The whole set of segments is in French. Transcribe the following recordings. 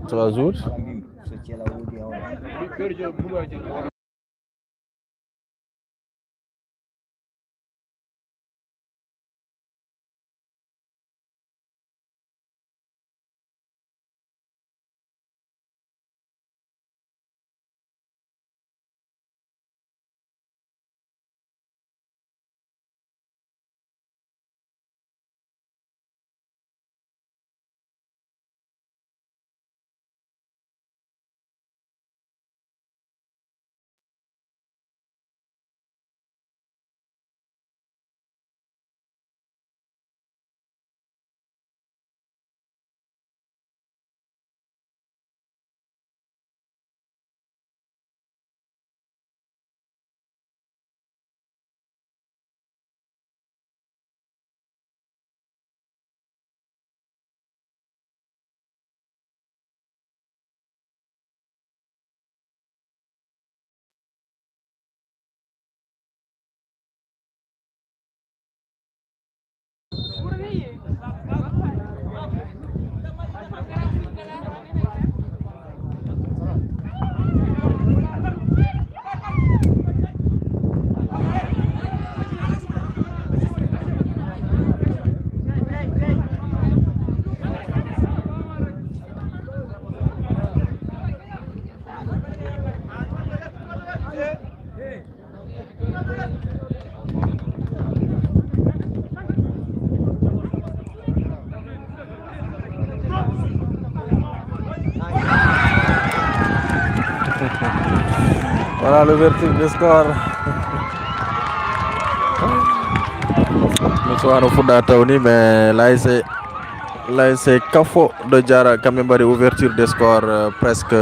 3 jours. Voilà l'ouverture du score. Bonsoir au Fouda Taouni, mais l'ASC Kafo de Diara Kamembari, ouverture des scores presque.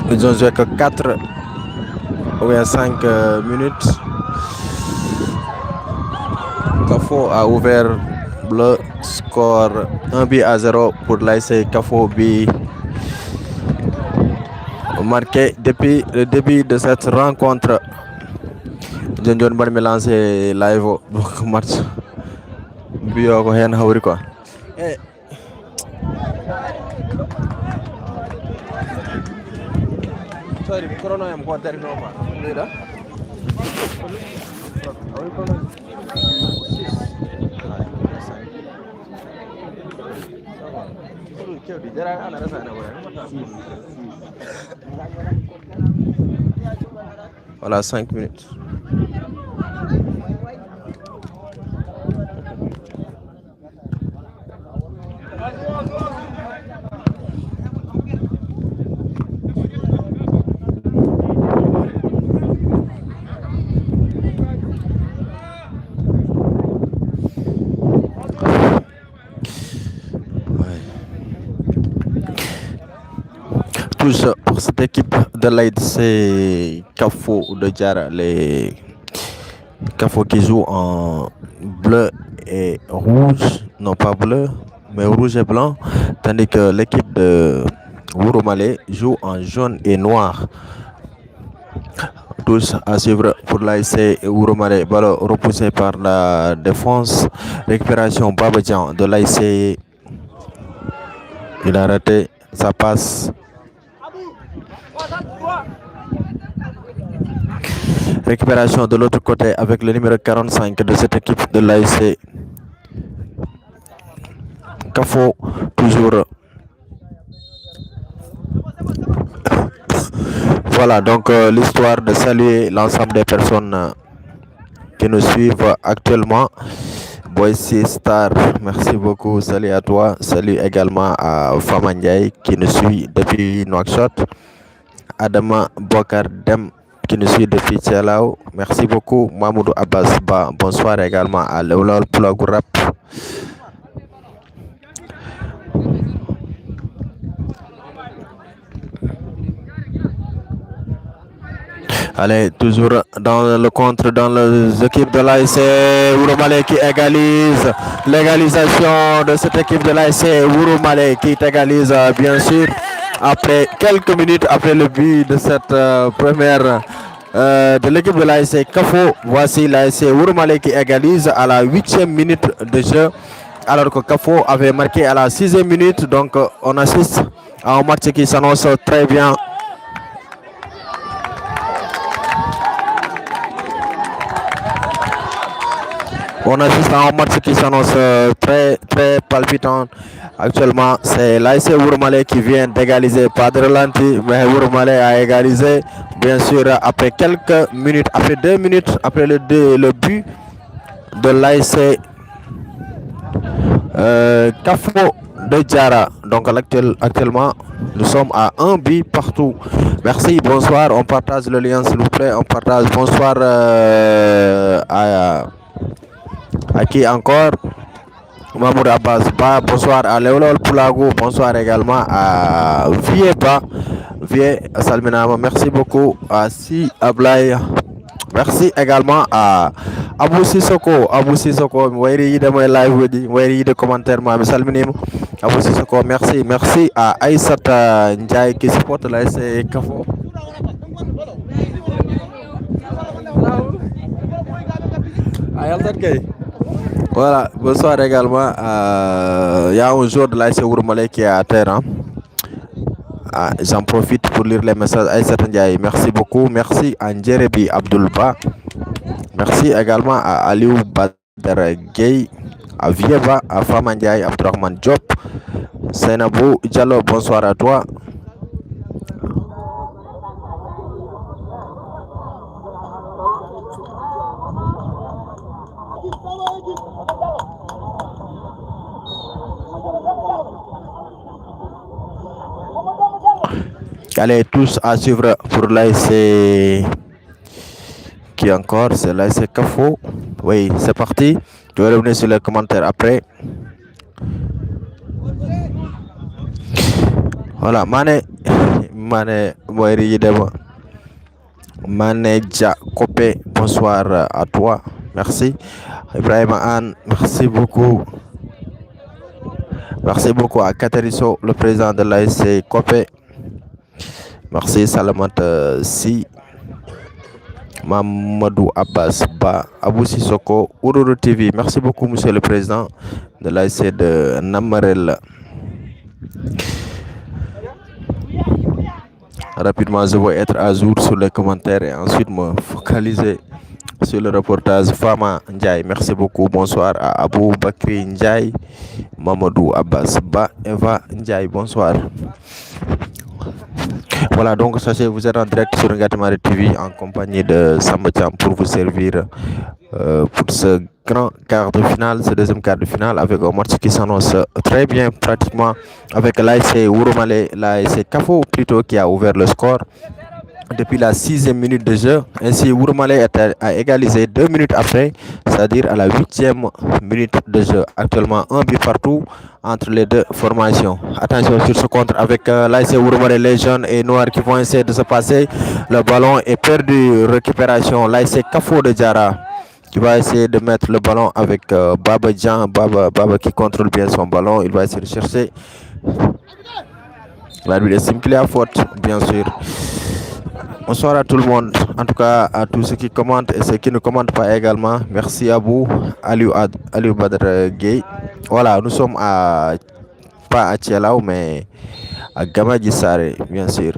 Ils ont joué que 4 ou bien 5 minutes. Kafo a ouvert le score 1-0 pour l'ASC Kafo B. Marqué depuis le début de cette rencontre. John John Ban lancé live match bio ko hen hawri quoi. Sorry, corona am ko dari no ma. Leda. Voilà, 5 minutes. Tous pour cette équipe de l'ASC Kafo de Diara, les Kafo qui jouent en bleu et rouge, non pas bleu, mais rouge et blanc, tandis que l'équipe de Wuromale joue en jaune et noir. Tous à suivre pour l'ASC Wuromale, ballon repoussé par la défense, récupération Babadjan de l'ASC, il a raté sa passe. Récupération de l'autre côté avec le numéro 45 de cette équipe de l'ASC Kafo, toujours. Voilà donc l'histoire de saluer l'ensemble des personnes qui nous suivent actuellement. Boissy Star, merci beaucoup, salut à toi, salut également à Fama Ndiaye qui nous suit depuis Nouakchott, Adama Bokar Dem qui nous suit depuis Tchelao, merci beaucoup, Mahmoudou Abbas Ba, bonsoir également à Leolol Plagurap. Allez, toujours dans le contre dans les équipes de l'ASC Wuromale qui égalise. L'égalisation de cette équipe de l'ASC Wuromale qui égalise bien sûr après quelques minutes après le but de cette première de l'équipe de l'ASC Kafo. Voici l'ASC Wurmale qui égalise à la 8e minute de jeu, alors que Kafo avait marqué à la 6e minute. Donc on assiste à un match qui s'annonce très bien. On assiste à un match qui s'annonce très palpitant. Actuellement, c'est l'ASC Wurmale qui vient d'égaliser, pas de ralenti, mais Wurmale a égalisé, bien sûr, après quelques minutes, après 2 minutes, après le but de l'ASC Kafo de Diara. Donc actuellement, nous sommes à un but partout. Merci, bonsoir. On partage le lien, s'il vous plaît. On partage. Bonsoir à qui encore? Mamour Abbas Ba, bonsoir à Léolol Poulago, bonsoir également à Vieba, Vie Salminama, merci beaucoup à Si Ablay, merci également à Abou Sissoko, Wayri de my live, Wayri de commentaire, ma Salminim, Abou Sissoko, merci à Aïssata Ndiaye qui supporte la SC Kafo. Voilà, bonsoir également. Il y a un joueur de l'ASC Wurmale qui est à terre. Hein. J'en profite pour lire les messages. Aïssata Ndiaye, merci beaucoup. Merci à Ndjerebi Abdoulba. Merci également à Aliou Badr Gueye, à Vieva, à Fama Ndiaye, Abdourahmane Diop, Senabou Diallo, bonsoir à toi. Allez tous à suivre pour l'ASC qui encore, c'est l'ASC Kafo. Oui, c'est parti. Je vais revenir sur les commentaires après. Voilà, Mané Moiri Yidema. Mané Dja Kopé, bonsoir à toi. Merci. Ibrahim Anne, merci beaucoup. Merci beaucoup à Kateriso, le président de l'ASC Kopé. Merci Salamat Si, Mamadou Abbas Ba, Abou Sissoko, Ururu TV. Merci beaucoup, monsieur le président de l'ASC de Namarel. Rapidement, je vais être à jour sur les commentaires et ensuite me focaliser sur le reportage. Fama Ndiaye, merci beaucoup. Bonsoir à Abou Bakri Ndiaye, Mamadou Abbas Ba, Eva Ndiaye, bonsoir. Voilà, donc sachez, vous êtes en direct sur Ngatamare TV en compagnie de Sambatiam pour vous servir pour ce grand quart de finale, ce deuxième quart de finale, avec un match qui s'annonce très bien, pratiquement, avec l'ASC Wurmale, l'ASC Kafo plutôt, qui a ouvert le score depuis la 6e minute de jeu. Ainsi, Wurmale a égalisé 2 minutes après, c'est-à-dire à la 8e minute de jeu. Actuellement, un but partout entre les deux formations. Attention sur ce contre avec l'ASC Wurmale, les jeunes et noirs qui vont essayer de se passer. Le ballon est perdu. Récupération, l'ASC Kafo de Diara qui va essayer de mettre le ballon avec Baba Djan. Baba qui contrôle bien son ballon. Il va essayer de chercher. L'arbitre estime qu'il est à faute, bien sûr. Bonsoir à tout le monde, en tout cas à tous ceux qui commentent et ceux qui ne commentent pas également. Merci à vous, Aliou Badr Gueye. Voilà, nous sommes pas à Tchialaou, mais à Gamadji Saré, bien sûr.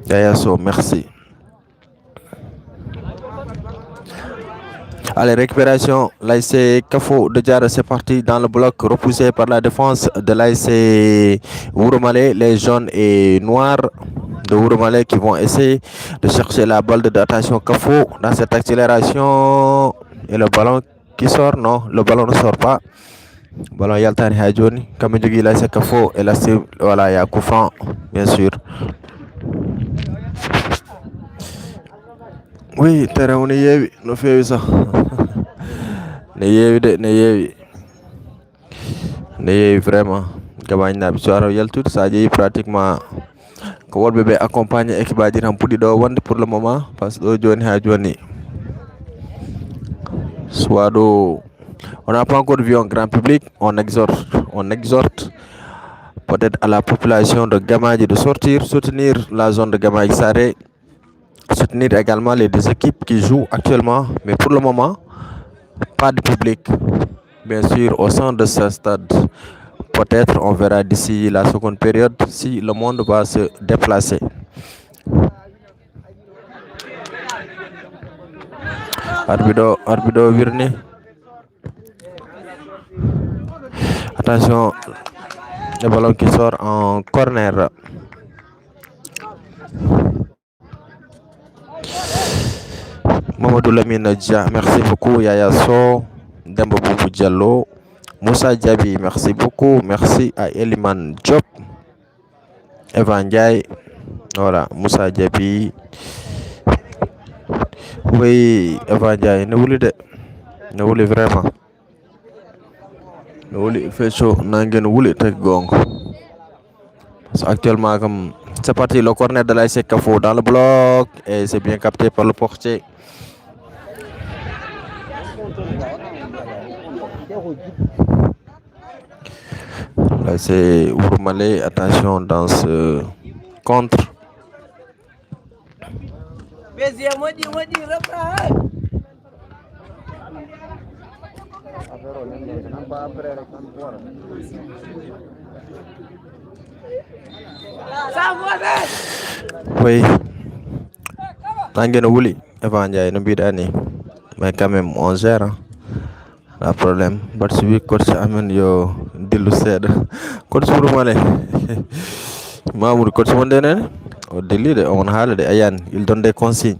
Yayaso, merci. Allez, récupération, l'ASC Kafo de Diara, c'est parti dans le bloc, repoussé par la défense de l'ASC Wurmale, les jaunes et noirs de Wurmale qui vont essayer de chercher la balle d'attention Kafo dans cette accélération. Et le ballon qui sort, non, le ballon ne sort pas. Ballon Yaltani Hadjoni, Kamidjogi l'ASC Kafo et la voilà, il y a coup franc, bien sûr. Oui, terrain on est no feewi ça. Ne yeewi vraiment gabañ naɓe so ara yaltude sa jeeyi pratiquement ko wolɓe ɓe accompagné équipe aji tan puɗɗi ɗo wonde pour le moment par ce que ɗo joni ha joni soit ɗo on n'a pas encore vu un grand public. On exhorte peut-être à la population de Gamadji de sortir, soutenir la zone de Gamadji Saré, soutenir également les deux équipes qui jouent actuellement. Mais pour le moment, pas de public, bien sûr, au sein de ce stade. Peut-être on verra d'ici la seconde période si le monde va se déplacer. Arbido Virni. Attention, le ballon qui sort en corner. Mamadou Lamine Dia, merci beaucoup. Yaya So, Dembo Boubou Diallo, Moussa Diaby, merci beaucoup. Merci à Eliman Diop, Evan Ndiaye, voilà, Moussa Diaby. Oui, Evan Ndiaye, ne voulez vraiment. Ne voulez fait chaud, n'angen voulez te gong. Actuellement, comme c'est parti, le corner de l'ASC Kafo dans le bloc et c'est bien capté par le portier. Là, c'est Ourmalé, attention dans ce contre. Oui, Tanguy Wouli, Evan Ndiaye, mais quand même on gère. Hein. Pas problème. But si coach Amen yo dilu sed. Coach Ourmalé. Mamour coach Mondene. O deli de on haala de Ayan, il donne des consignes.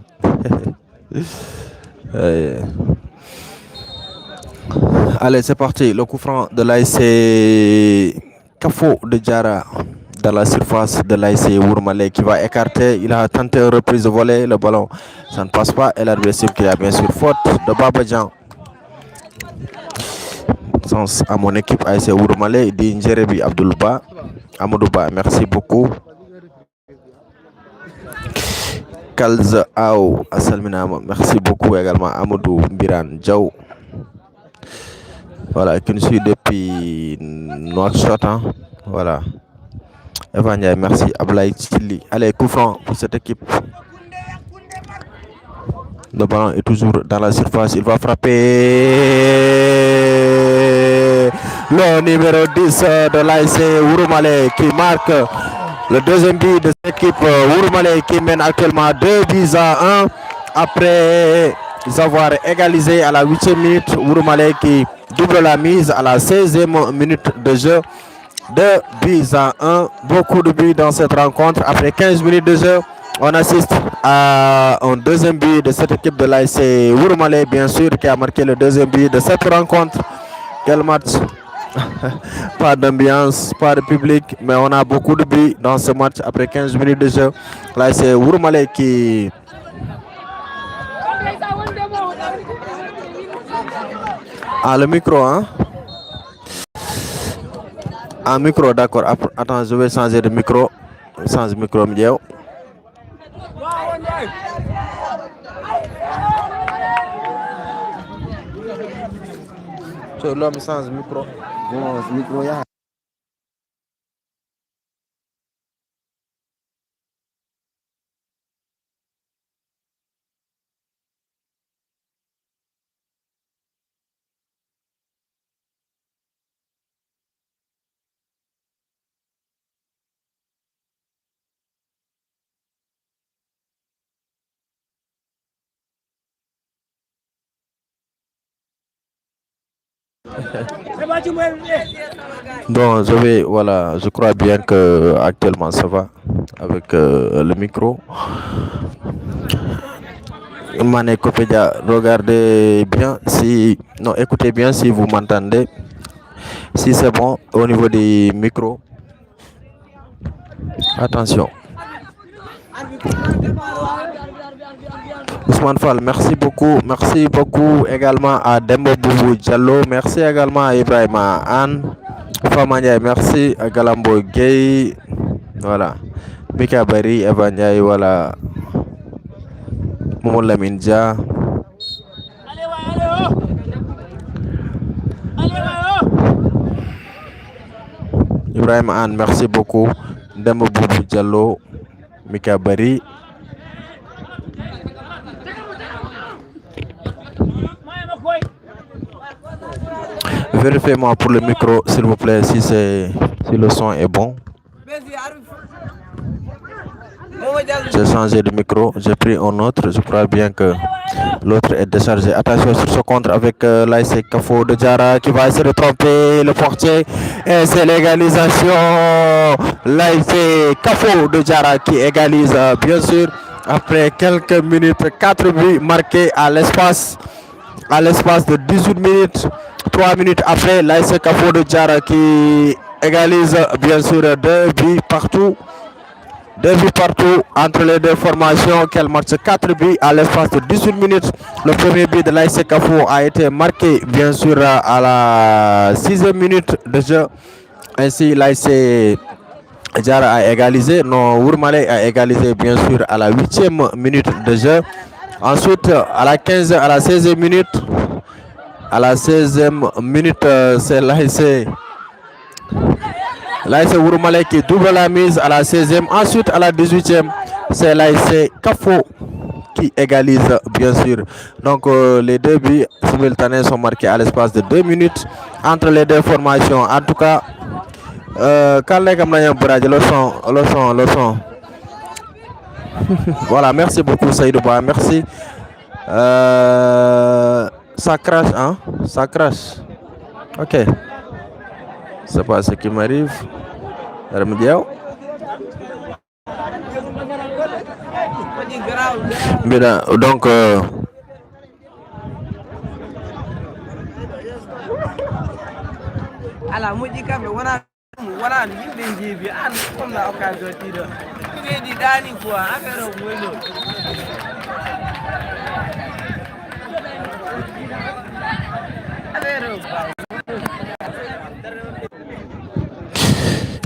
Allez, c'est parti. Le coup franc de l'ASC Kafo de Diarra dans la surface de l'ASC Ourmalé qui va écarter. Il a tenté une reprise de volée. Le ballon, ça ne passe pas. Et l'adversaire qui a bien sûr faute de Babadjan. Sens à mon équipe ASC Ourmalé, dit Njerebi Abdoulba. Amadouba, merci beaucoup. Kalza Ao Assalminama, merci beaucoup également Amadou Biran Djaou. Voilà, qui nous suit depuis Nouakchott. Hein. Voilà. Evan Ndiaye, merci. Ablaï Chili. Allez, coup franc pour cette équipe. Le ballon est toujours dans la surface. Il va frapper. Le numéro 10 de l'ASC Ourmalé qui marque le deuxième but de cette équipe. Ourmalé qui mène actuellement 2-1 après avoir égalisé à la 8e minute. Ourmalé qui double la mise à la 16e minute de jeu. 2-1. Beaucoup de buts dans cette rencontre. Après 15 minutes de jeu, on assiste à un deuxième but de cette équipe de l'ASC Ourmalé, bien sûr, qui a marqué le deuxième but de cette rencontre. Quel match! Pas d'ambiance, pas de public, mais on a beaucoup de buts dans ce match après 15 minutes de jeu. L'ASC Ourmalé qui... Ah, le micro, hein? Ah, micro, d'accord. Attends, je vais changer de micro. Change de micro, Mdiaw. So, l'homme change de micro. Bon, ce micro, ya. Bon, je crois bien que actuellement ça va avec le micro. Mané Kopédia, regardez bien si, non, écoutez bien si vous m'entendez. Si c'est bon au niveau des micros. Attention. Ousmane Fall, merci beaucoup. Merci beaucoup également à Dembo Boubou Diallo. Merci également à Ibrahima Anne. Famania, merci à Galambo Gay. Voilà. Mika Bari, Evan Ndiaye, voilà. Momo Lamine Dia. Ibrahim Anne, merci beaucoup. Demba Boubou Diallo, Mika Bari. Vérifiez-moi pour le micro, s'il vous plaît, si le son est bon. J'ai changé de micro, j'ai pris un autre. Je crois bien que l'autre est déchargé. Attention sur ce contre avec l'ASC Kafo de Diarra qui va essayer de tromper le portier. Et c'est l'égalisation. L'ASC Kafo de Diarra qui égalise, bien sûr, après quelques minutes. 4 buts marqués à l'espace de 18 minutes. 3 minutes après, l'ASC Kafo de Diarra qui égalise, bien sûr, 2 buts partout. 2 buts partout entre les deux formations. Quel match, 4 buts à l'espace de 18 minutes. Le premier but de l'ASC Kafo a été marqué bien sûr à la 6e minute de jeu. Ainsi l'ASC Diarra a égalisé. Non, Wourmalé a égalisé bien sûr à la 8e minute de jeu. Ensuite à la 16e minute. À la 16e minute, c'est l'ASC Wourmalé qui double la mise à la 16e. Ensuite, à la 18e, c'est l'ASC Kafo qui égalise, bien sûr. Donc, les deux buts simultanés sont marqués à l'espace de 2 minutes entre les deux formations. En tout cas, le son. Voilà, merci beaucoup, Saïdouba. Merci. Ça crache, hein? Ça crache. Ok. C'est pas ce qui m'arrive. Donc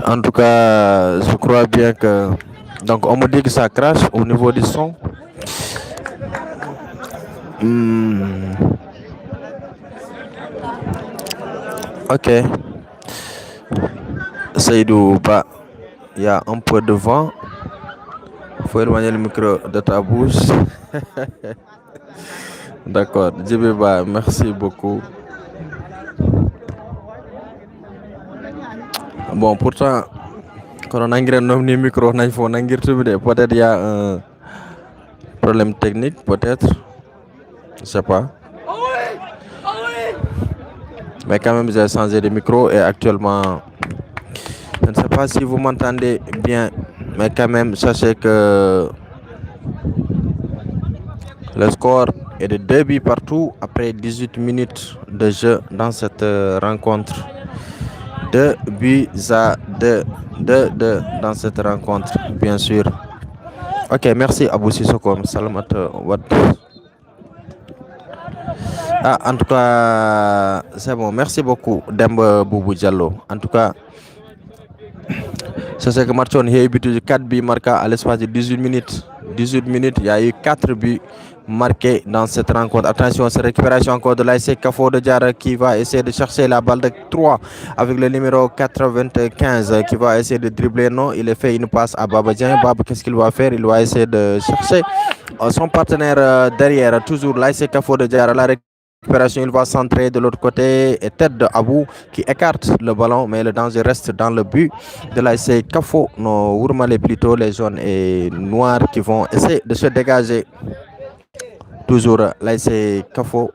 en tout cas, je crois bien que... Donc, on me dit que ça crache au niveau du son. Ok. Seydou Ba, il y a un peu de vent. Il faut éloigner le micro de ta bouche. D'accord. Djibeba, merci beaucoup. Bon, pourtant, quand on a un micro, peut-être il y a un problème technique, peut-être. Je sais pas. Mais quand même, j'ai changé de micro et actuellement, je ne sais pas si vous m'entendez bien, mais quand même, sachez que le score est de 2 buts partout après 18 minutes de jeu dans cette rencontre. 2 buts à 2 dans cette rencontre, bien sûr. Ok, merci Abou Sissoko. Salamat Wad. Ah, en tout cas, c'est bon. Merci beaucoup, Demba Boubou Diallo. En tout cas, c'est ce que Marchon a eu 4 buts marqués à l'espace de 18 minutes. 18 minutes, il y a eu 4 buts marqués dans cette rencontre. Attention, cette récupération encore de l'ASC Kafo de Diarra qui va essayer de chercher la balle de 3 avec le numéro 95 qui va essayer de dribbler. Non, il a fait une passe à Baba Dieng. Baba, qu'est-ce qu'il va faire? Il va essayer de chercher son partenaire derrière. Toujours l'ASC Kafo de Diarra. La récupération, il va centrer de l'autre côté et tête de Abou qui écarte le ballon, mais le danger reste dans le but de l'ASC Kafo. Nos Wourmalé plutôt, les jaunes et noirs qui vont essayer de se dégager. Toujours l'ASC Kafo.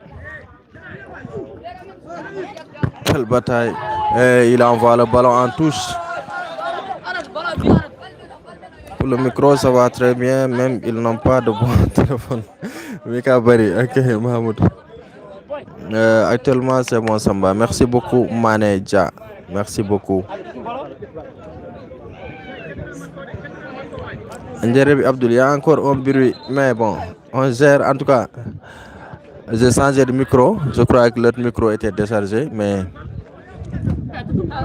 Quelle bataille. Et il envoie le ballon en touche. Pour le micro, ça va très bien, même ils n'ont pas de bon téléphone. Mika Bari, ok, Mahmoud. Actuellement, c'est mon Samba. Merci beaucoup, Maneja. Merci beaucoup. Ndjerebi Abdoul, il y a encore un bruit, mais bon, on gère. En tout cas, j'ai changé de micro. Je crois que l'autre micro était déchargé, mais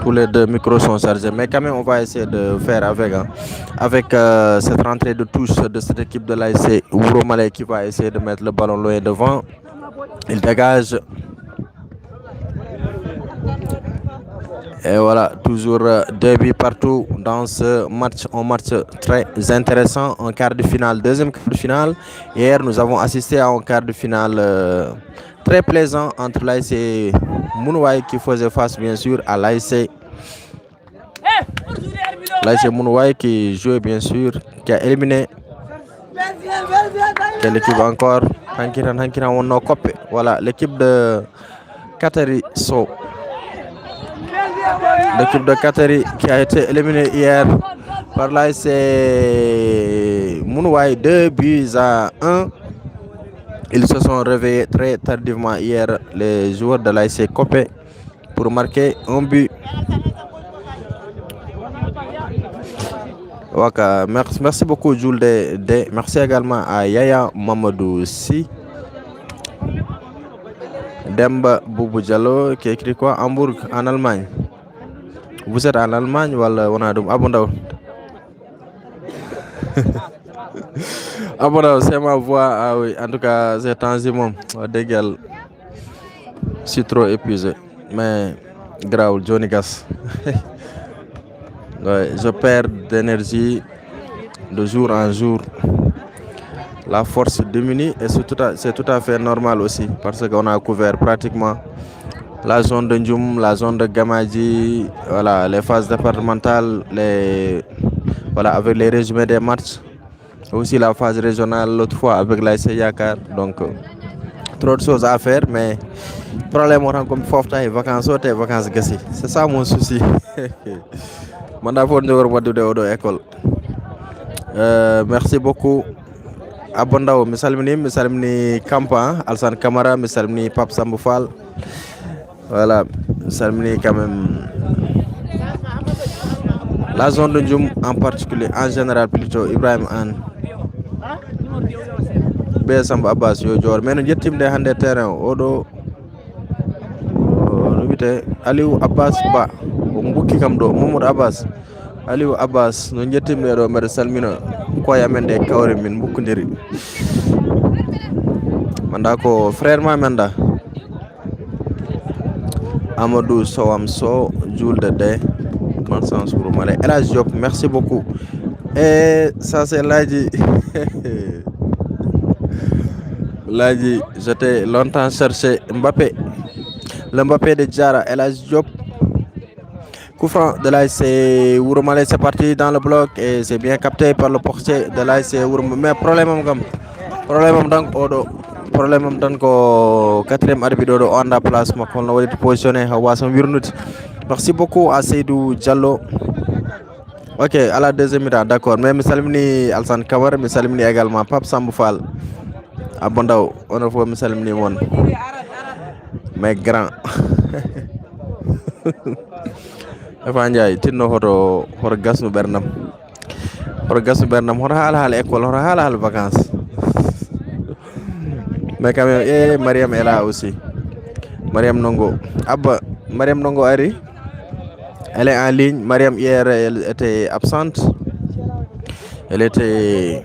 tous les deux micros sont chargés. Mais quand même, on va essayer de faire avec, hein, avec cette rentrée de touche de cette équipe de l'ASC Wourmalé qui va essayer de mettre le ballon loin devant. Il dégage. Et voilà, toujours deux buts partout dans ce match, un match très intéressant, un quart de finale, deuxième quart de finale. Hier, nous avons assisté à un quart de finale très plaisant entre l'ASC Mounouaï qui faisait face bien sûr à l'ASC Mounouaï qui jouait bien sûr, qui a éliminé quelle équipe encore. Voilà, l'équipe de Katari So. L'équipe de Katari qui a été éliminée hier par l'ASC Mounouaï 2 buts à 1. Ils se sont réveillés très tardivement hier, les joueurs de l'ASC Copé, pour marquer un but. Waka, merci beaucoup Jules de. Merci également à Yaya Mamadou Si. Demba Boubou Diallo qui écrit quoi? Hambourg en Allemagne. Vous êtes en Allemagne ou on a Abondao? Abondao, c'est ma voix. Ah oui, en tout cas, c'est temps dégueule. Je suis trop épuisé. Mais grave, Johnny Gas. Ouais, je perds d'énergie de jour en jour. La force diminue et c'est tout à fait normal aussi parce qu'on a couvert pratiquement la zone de Ndjoum, la zone de Gamadji, voilà, les phases départementales, voilà, avec les résumés des matchs, aussi la phase régionale l'autre fois avec l'ASC Yakar. Donc trop de choses à faire, mais problème autant comme fofta et vacances gassi. C'est ça mon souci. École. Merci beaucoup. Abondao, misalmini Kampa, Alsan Kamara, misalmini Pape Samboufal. Voilà, misalmini quand même la zone de Ndjoum en particulier, en général plutôt Ibrahim Anne. Besam Abbas yo jor mais no jettimde hande terrain odo no wite Aliou Abbas Ba o mbukki kam do Mamadou Abbas Aliou Abbas no jettimde do mede salmina koya men de kawre min mbukkodiri manda ko frère ma menda Amadou Sowam So Julde de Conscience pour Malé Elage Diop, merci beaucoup. Et ça c'est Ladji. Ladji, j'étais longtemps cherché Mbappé. Le Mbappé de Diarra, Elage Diop. Coup franc de l'ASC Wouroumale, c'est parti dans le bloc et c'est bien capté par le portier de l'ASC Wouroumale. Mais problème donc odo. Problème donc au quatrième arbitre on a place ma kon la positionné hawa son wirnuti. Merci beaucoup à Seydou Diallo. Ok, à la deuxième mi-temps, d'accord. Mais Misalimni Alsan Kamara, Misalimni également Pape Samboufal. Abondao, on a fait Misalimni Mon. Mais grand. Afanjay, tinno hoto gasnu bernam. Hoto gasnu bernam, hoto hal école, hoto hal vacances. Mais quand même, Mariam est là aussi. Mariam Nongo. Abba, Mariam Nongo Ari. Elle est en ligne. Mariam, hier, elle était absente. Elle était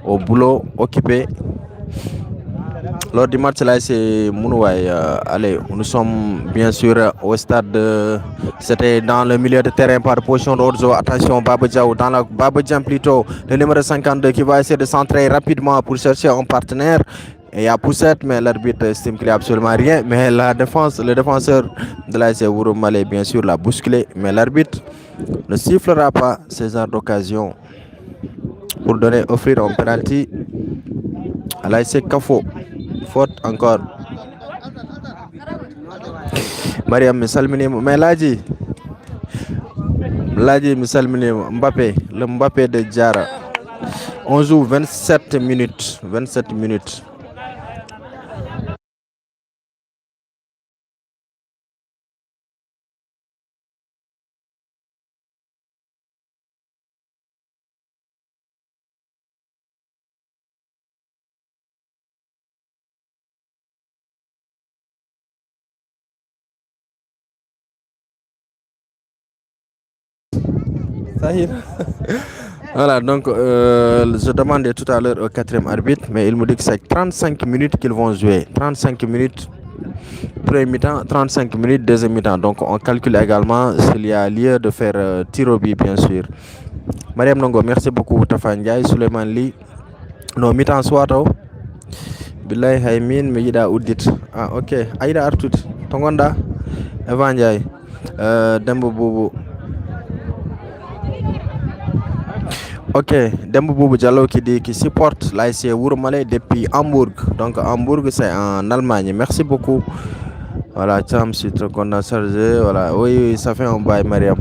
au boulot, occupée. Lors du match, là, c'est Mounouaï. Allez, nous sommes bien sûr au stade. C'était dans le milieu de terrain par position d'Orzo. Attention, Babadjaou, dans la Babadjan plutôt. Le numéro 52 qui va essayer de centrer rapidement pour chercher un partenaire. Et il y a poussette, mais l'arbitre estime qu'il n'y a absolument rien. Mais le défenseur de l'ASC Wouroumale, bien sûr, l'a bousculé. Mais l'arbitre ne sifflera pas ces genres d'occasion pour offrir un penalty à l'ASC Kafo. Faute encore. Mariam Missalmini, mais Ladji Missalmini, Mbappé, le Mbappé de Diarra. On joue 27 minutes. 27 minutes. Voilà, donc je demandais tout à l'heure au quatrième arbitre, mais il me dit que c'est 35 minutes qu'ils vont jouer. 35 minutes Premier mi-temps, 35 minutes, deuxième mi-temps. Donc on calcule également s'il y a lieu de faire tir au but, bien sûr. Mariam Nongo, merci beaucoup. Tafa Ndiaye, Souleymane Ly. No mi-temps soit Billahi hay min mi yiɗa uddit. Ah ok, a yiɗa artude to gonɗa Eva Ndiaye, Demba Boubou. Ok, Demba Boubou Diallo qui supporte l'ASC Wouromalé depuis Hambourg. Donc Hambourg c'est en Allemagne. Merci beaucoup. Voilà, Cham, c'est très content chargé. Voilà, oui, ça fait un bail, Mariam.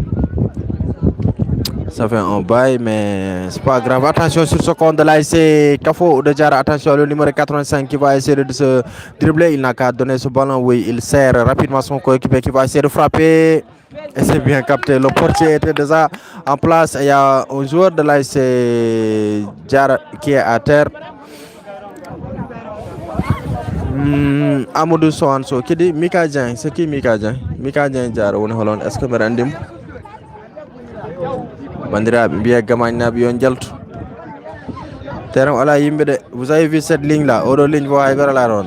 Ça fait un bail, mais c'est pas grave. Attention sur ce compte de l'ASC Kafo de Diarra. Attention, le numéro 85 qui va essayer de se dribbler. Il n'a qu'à donner ce ballon. Oui, il sert rapidement son coéquipier qui va essayer de frapper. Et c'est bien capté. Le portier était déjà en place. Il y a un joueur de l'ASC Diarra qui est à terre. Amadou Soanso qui dit Mika Dieng. C'est qui Mika Dieng? Mika Dieng Diarra. Est-ce que je me bandiraɓe mbiya gamañnaɓe yon jaltu terrain ala yimɓe de. Vous avez vu cette ligne là, oɗo ligne fo hay goto laata on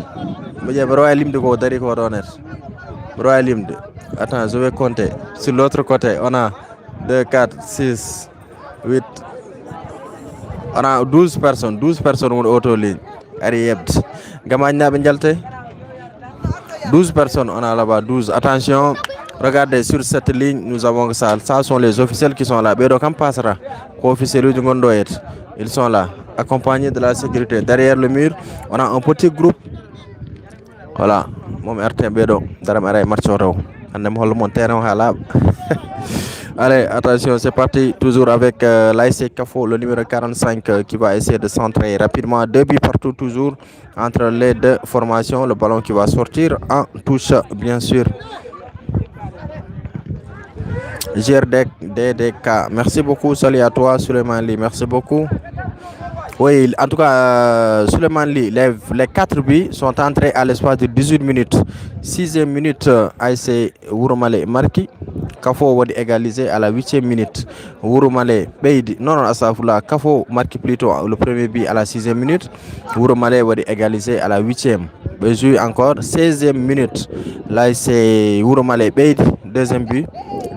mo ƴeeɓe roya limde ko dari ko ɗonet roya limde. Attends, je vais compter sur l'autre côté. On a 2 4 6 8, on a 12 personnes woni auto ligne ari yebde gamañnaɓe jalte 12 personnes. On a là-bas 12. Attention, regardez sur cette ligne, nous avons ça. Ça sont les officiels qui sont là. Bédo Kam passera. Ils sont là, accompagnés de la sécurité. Derrière le mur, on a un petit groupe. Voilà. Mon RT Bédo. Allez, attention, c'est parti. Toujours avec l'ASC Kafo, le numéro 45 qui va essayer de centrer rapidement. 2 buts partout, toujours entre les deux formations. Le ballon qui va sortir en touche, bien sûr. GRDK, merci beaucoup. Salut à toi, Souleymane Ly. Merci beaucoup. Oui, en tout cas, Souleymane Ly, les 4 buts sont entrés à l'espace de 18 minutes. 6e minute, ASC Wouromalé marqué. Kafo wadi égalisé à la 8e minute. Wouromalé Beidi, non, Asafula, Kafo marqué plutôt le premier but à la 6e minute. Wouromalé wadi égalisé à la 8e. Bejoui encore 16e minute. Là c'est Wouromalé Beidi, deuxième but.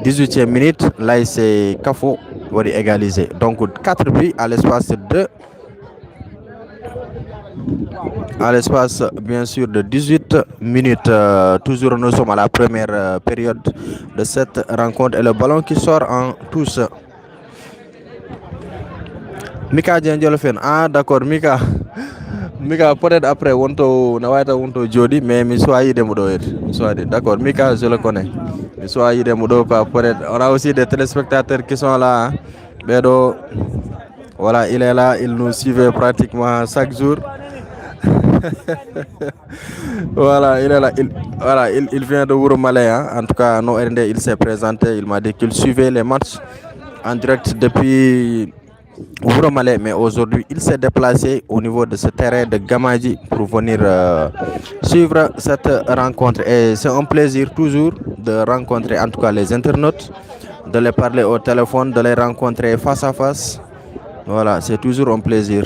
18e minute, là c'est Kafo wadi égalisé. Donc 4 buts à l'espace de bien sûr de 18 minutes. Toujours nous sommes à la première période de cette rencontre et le ballon qui sort en touche. Mika Djendjolofen. Ah d'accord, Mika peut-être après wonto jodi, mais mi soyi de mudo d'accord. Mika, je le connais. Mi soyi de mudo peut-être. On a aussi des téléspectateurs qui sont là. Bédo, voilà, il est là, il nous suivait pratiquement chaque jour. Voilà, il est là. Il vient de Wouromalé. En tout cas, non, il s'est présenté. Il m'a dit qu'il suivait les matchs en direct depuis Wouromalé. Mais aujourd'hui, il s'est déplacé au niveau de ce terrain de Gamadji pour venir suivre cette rencontre. Et c'est un plaisir toujours de rencontrer en tout cas les internautes, de les parler au téléphone, de les rencontrer face à face. Voilà, c'est toujours un plaisir.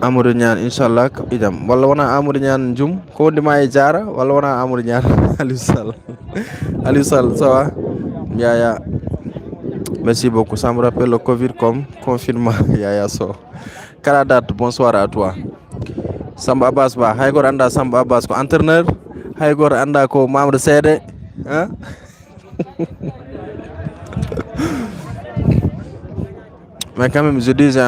Amadou Niane inchallah idam walla wona Amadou Niane Dioum ko wondima e Diarra walla wona Amadou Niane. Aliou Sall ça va Yaya, merci beaucoup. Ça me rappelle le Covid comme confinement. Yaya So Karadat, bonsoir à toi. Samba Abbas Ba haygor anda Samba Abbas ko entraîneur, haygor anda ko Mamadou Sédé, hein. Mais quand même je disais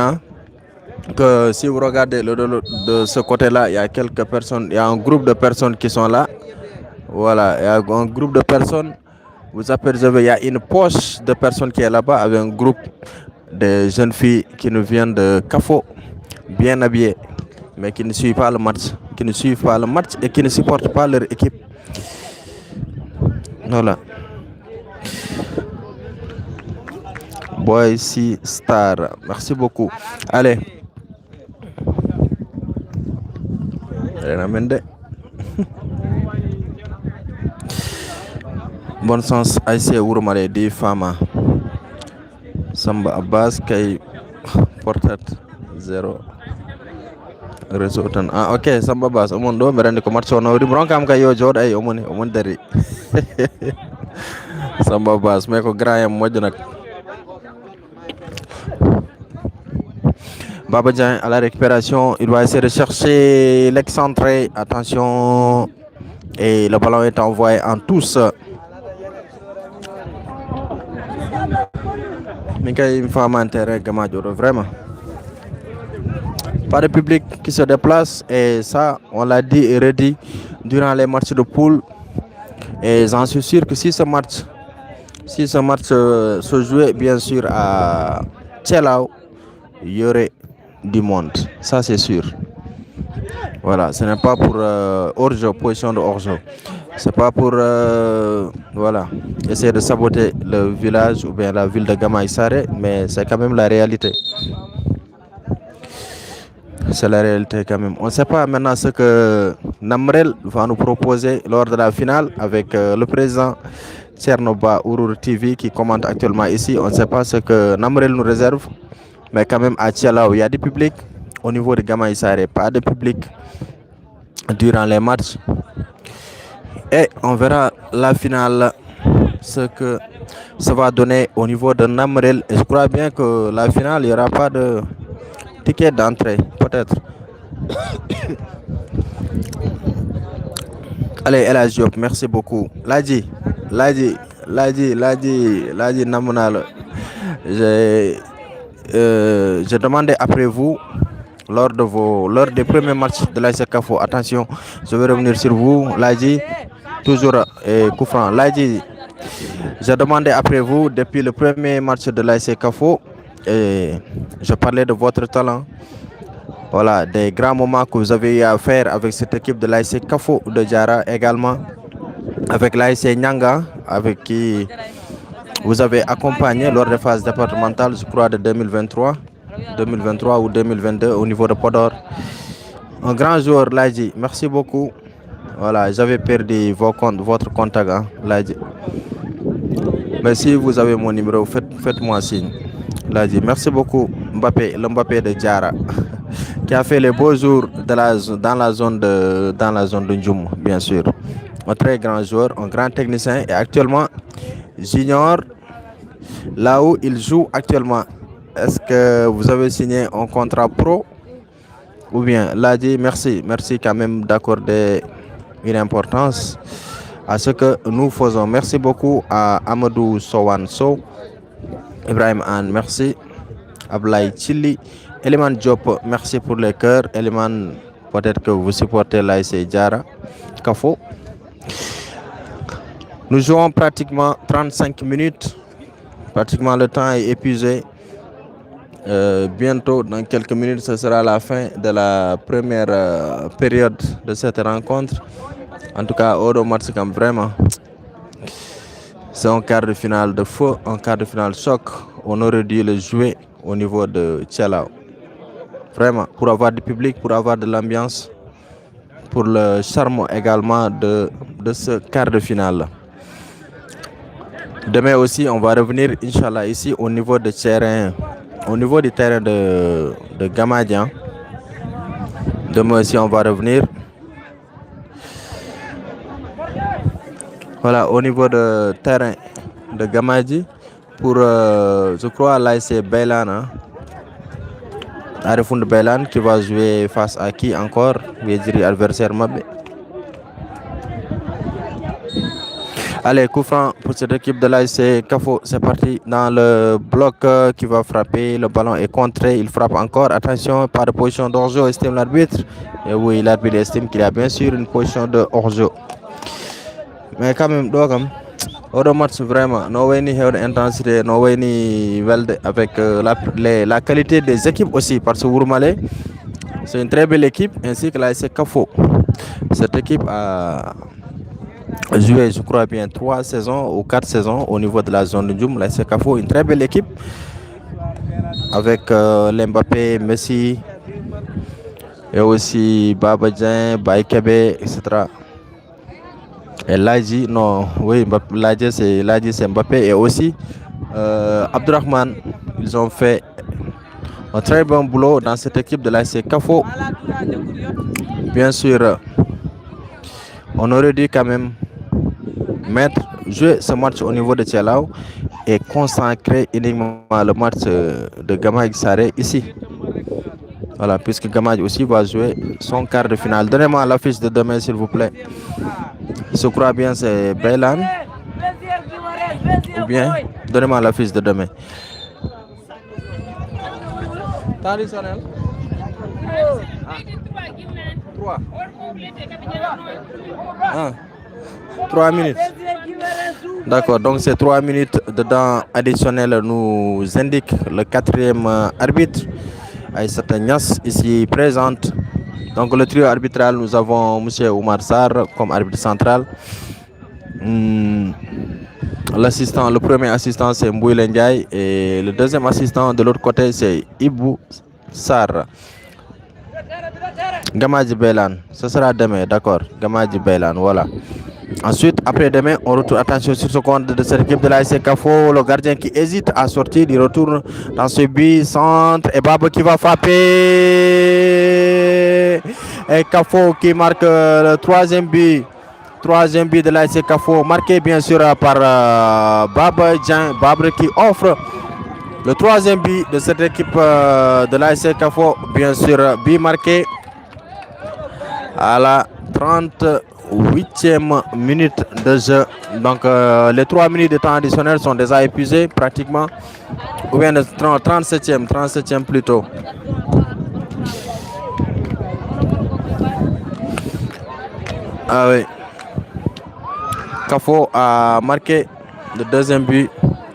que si vous regardez de ce côté-là, il y a quelques personnes, il y a un groupe de personnes qui sont là. Voilà, il y a un groupe de personnes. Vous apercevez, il y a une poche de personnes qui est là-bas avec un groupe de jeunes filles qui nous viennent de Kafo, bien habillées, mais qui ne suivent pas le match, et qui ne supportent pas leur équipe. Voilà. Boy Star, merci beaucoup. Allez. Bon sens, ASC Wouromalé di Fama. Samba Abbas kay portate 0. réseau tan ok Samba Bass omon ɗo mbeɗa andi ko match o nawri mi ronkama kay yo jooɗo ay omon dari Samba Bass mais ko grand yam moƴƴo nak. Baba Dieng à la récupération, il va essayer de chercher l'excentré, attention, et le ballon est envoyé en touche. Mikaï Famantere Gamadjoro, vraiment. Pas de public qui se déplace et ça, on l'a dit et redit durant les matchs de poule. Et j'en suis sûr que si ce match se jouait bien sûr à Tchelao, il y aurait du monde, ça c'est sûr. Voilà, ce n'est pas pour hors-jeu, position de hors-jeu. C'est pas pour voilà, essayer de saboter le village ou bien la ville de Gamaïsare, mais c'est quand même la réalité. C'est la réalité quand même. On ne sait pas maintenant ce que Namrel va nous proposer lors de la finale avec le président Tchernoba Urur TV qui commente actuellement ici. On ne sait pas ce que Namrel nous réserve, mais quand même à Tchalao, il y a du public. Au niveau de Gamaïsare, pas de public durant les matchs. Et on verra la finale, ce que ça va donner au niveau de Namrel. Et je crois bien que la finale, il n'y aura pas de ticket d'entrée, peut-être. Allez, El Diop, merci beaucoup. Ladji, Namonal. J'ai demandé après vous, lors des premiers matchs de l'AS Kafo, attention, je vais revenir sur vous, Ladji, toujours Koufran. Ladji, j'ai demandé après vous, depuis le premier match de l'AS Kafo, et je parlais de votre talent. Voilà, des grands moments que vous avez eu à faire avec cette équipe de l'AS Kafo de Diara également, avec l'AS Nyanga, avec qui vous avez accompagné lors des phases départementales, je crois, de 2023 ou 2022 au niveau de Podor. Un grand joueur, Ladji, merci beaucoup. Voilà, j'avais perdu votre contact, hein, Ladji. Mais si vous avez mon numéro, faites-moi signe. Ladji, merci beaucoup, Mbappé, le Mbappé de Diara, qui a fait les beaux jours dans la zone de Ndjoum, bien sûr. Un très grand joueur, un grand technicien, et actuellement, j'ignore là où il joue actuellement. Est-ce que vous avez signé un contrat pro ou bien? Ladji, merci quand même d'accorder une importance à ce que nous faisons. Merci beaucoup à Amadou Sowanso, Ibrahim Anne, merci. Ablaï Chili, Eliman Diop, merci pour les cœurs. Eliman, peut-être que vous supportez l'AS Diara Kafo. Nous jouons pratiquement 35 minutes. Pratiquement le temps est épuisé. Bientôt, dans quelques minutes, ce sera la fin de la première période de cette rencontre. En tout cas, Odo match comme vraiment. C'est un quart de finale de feu, un quart de finale choc. On aurait dû le jouer au niveau de Tchalao. Vraiment, pour avoir du public, pour avoir de l'ambiance, pour le charme également de ce quart de finale. Demain aussi, on va revenir, Inch'Allah, ici au niveau du terrain de Gamadian. Demain aussi, on va revenir. Voilà, au niveau de terrain de Gamadi pour, je crois, l'AS Beylan, hein? Arifund Beylan qui va jouer face à qui encore? Adversaire Mabé. Allez, coup franc pour cette équipe de l'AS Kafo. C'est parti dans le bloc qui va frapper. Le ballon est contré. Il frappe encore. Attention, pas de position d'hors-jeu, estime l'arbitre. Et oui, l'arbitre estime qu'il a bien sûr une position de hors-jeu. Mais quand même, au match vraiment, no way ni intensité, no way ni velde avec la qualité des équipes aussi. Parce que Wourmalé, c'est une très belle équipe, ainsi que l'AS Kafo. Cette équipe a joué, je crois bien, 3 saisons ou 4 saisons au niveau de la zone de Ndjoum. L'AS Kafo, une très belle équipe avec l'Mbappé, Messi et aussi Baba Dieng, Baïkebe, etc. Et Ladji, non, oui, Ladji c'est Mbappé et aussi Abdurrahman. Ils ont fait Un très bon boulot dans cette équipe de l'ASC Cafo. Bien sûr, on aurait dû quand même jouer ce match au niveau de Tchelao et consacrer uniquement le match de Gamay Saré ici. Voilà, puisque Gamay aussi va jouer son quart de finale. Donnez-moi l'affiche de demain, s'il vous plaît. Je crois bien c'est Baylan. Ou bien, donnez-moi l'affiche de demain. Temps additionnel. 3. 3 minutes. D'accord, donc ces 3 minutes de temps additionnel nous indique le quatrième arbitre, Aïssata Niass, ici présente. Donc le trio arbitral, nous avons M. Oumar Sarr comme arbitre central. Le premier assistant c'est Mbouy Ndiaye et le deuxième assistant de l'autre côté c'est Ibou Sarr. Gamadji Baylan, ce sera demain, d'accord. Gamadji Baylan, voilà. Ensuite, après demain, on retourne. Attention sur ce compte de cette équipe de l'ASC Cafo. Le gardien qui hésite à sortir, il retourne dans ce but centre. Et Baba qui va frapper. Et Cafo qui marque le troisième but. Troisième but de l'ASC Cafo, marqué bien sûr par Baba Djan. Babre qui offre le troisième but de cette équipe de l'ASC Cafo. Bien sûr, but marqué à la 38e minute de jeu. Donc les 3 minutes de temps additionnel sont déjà épuisées pratiquement. Ou bien le 37e plutôt. Ah oui. Cafo a marqué le deuxième but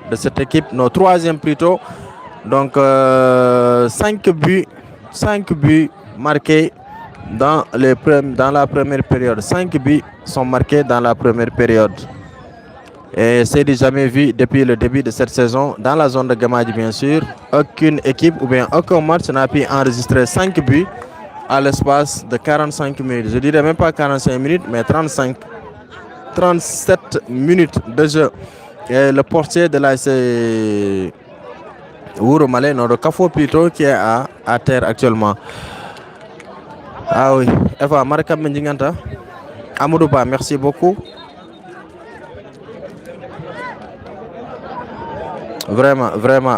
de cette équipe, non, troisième plutôt. Donc 5 buts marqués dans la première période. 5 buts sont marqués dans la première période. Et c'est jamais vu depuis le début de cette saison dans la zone de Gamadji, bien sûr. Aucune équipe ou bien aucun match n'a pu enregistrer 5 buts à l'espace de 45 minutes. Je dirais même pas 45 minutes, mais 37 minutes de jeu. Et le portier de l'ASC Wouro Malé, notre Cafo plutôt, qui est à terre actuellement. Ah oui, Eva Marika Mendinganta. Amoudouba, merci beaucoup. Vraiment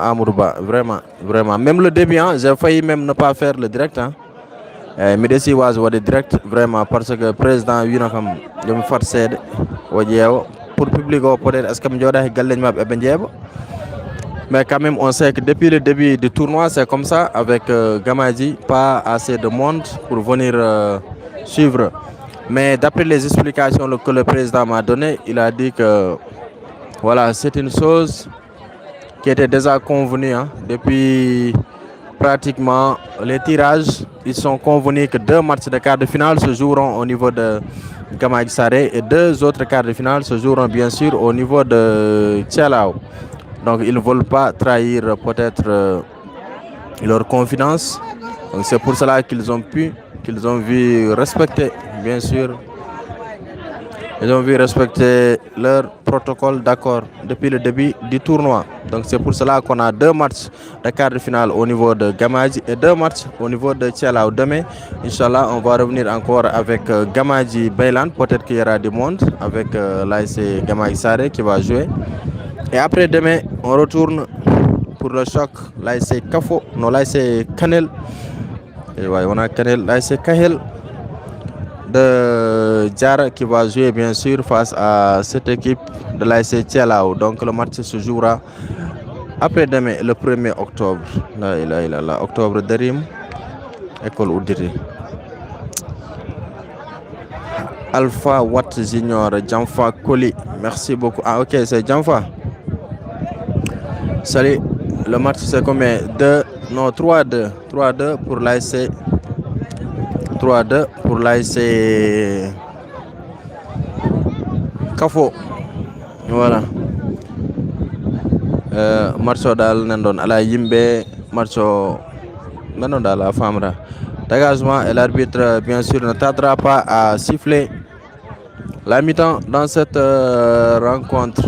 Amoudouba, vraiment. Même le début, hein, j'ai failli même ne pas faire le direct. Hein. Mais d'ici, je direct, vraiment, parce que le président, il a fait pour le public, peut-être, est-ce que je mais quand même, on sait que depuis le début du tournoi, c'est comme ça, avec Gamadji, pas assez de monde pour venir suivre. Mais d'après les explications que le président m'a données, il a dit que voilà, c'est une chose qui était déjà convenue hein, depuis pratiquement les tirages. Ils sont convenus que 2 matchs de quart de finale se joueront au niveau de Gamay Saré et 2 autres quarts de finale se joueront bien sûr au niveau de Tchelao. Donc ils ne veulent pas trahir peut-être leur confiance. Donc c'est pour cela qu'ils ont vu respecter, bien sûr. Ils ont vu respecter leur protocole d'accord depuis le début du tournoi. Donc c'est pour cela qu'on a 2 matchs de quart de finale au niveau de Gamadji et 2 matchs au niveau de Tchelao. Demain, Inch'Allah, on va revenir encore avec Gamadji Baylan. Peut-être qu'il y aura du monde avec l'ASC Gamay Saré qui va jouer. Et après demain, on retourne pour le choc, l'ASC Cafo, non l'ASC Kanel. Et ouais, on a Kanel, l'ASC Kahel de Djara qui va jouer bien sûr face à cette équipe de l'ASC Tchelao. Donc le match se jouera après demain, le 1er octobre. Là, octobre Derim, école Oudiri. Alpha Watt Junior, Jamfa Koli, merci beaucoup. Ah ok, c'est Jamfa. Salut, le match c'est combien? 3-2. 3-2 pour l'ASC. 3-2 pour l'ASC Cafo. Voilà. Marcho dal nandon ala yimbe marcho nandon dal la famra. Dégagement et l'arbitre bien sûr ne tardera pas à siffler la mi-temps dans cette rencontre.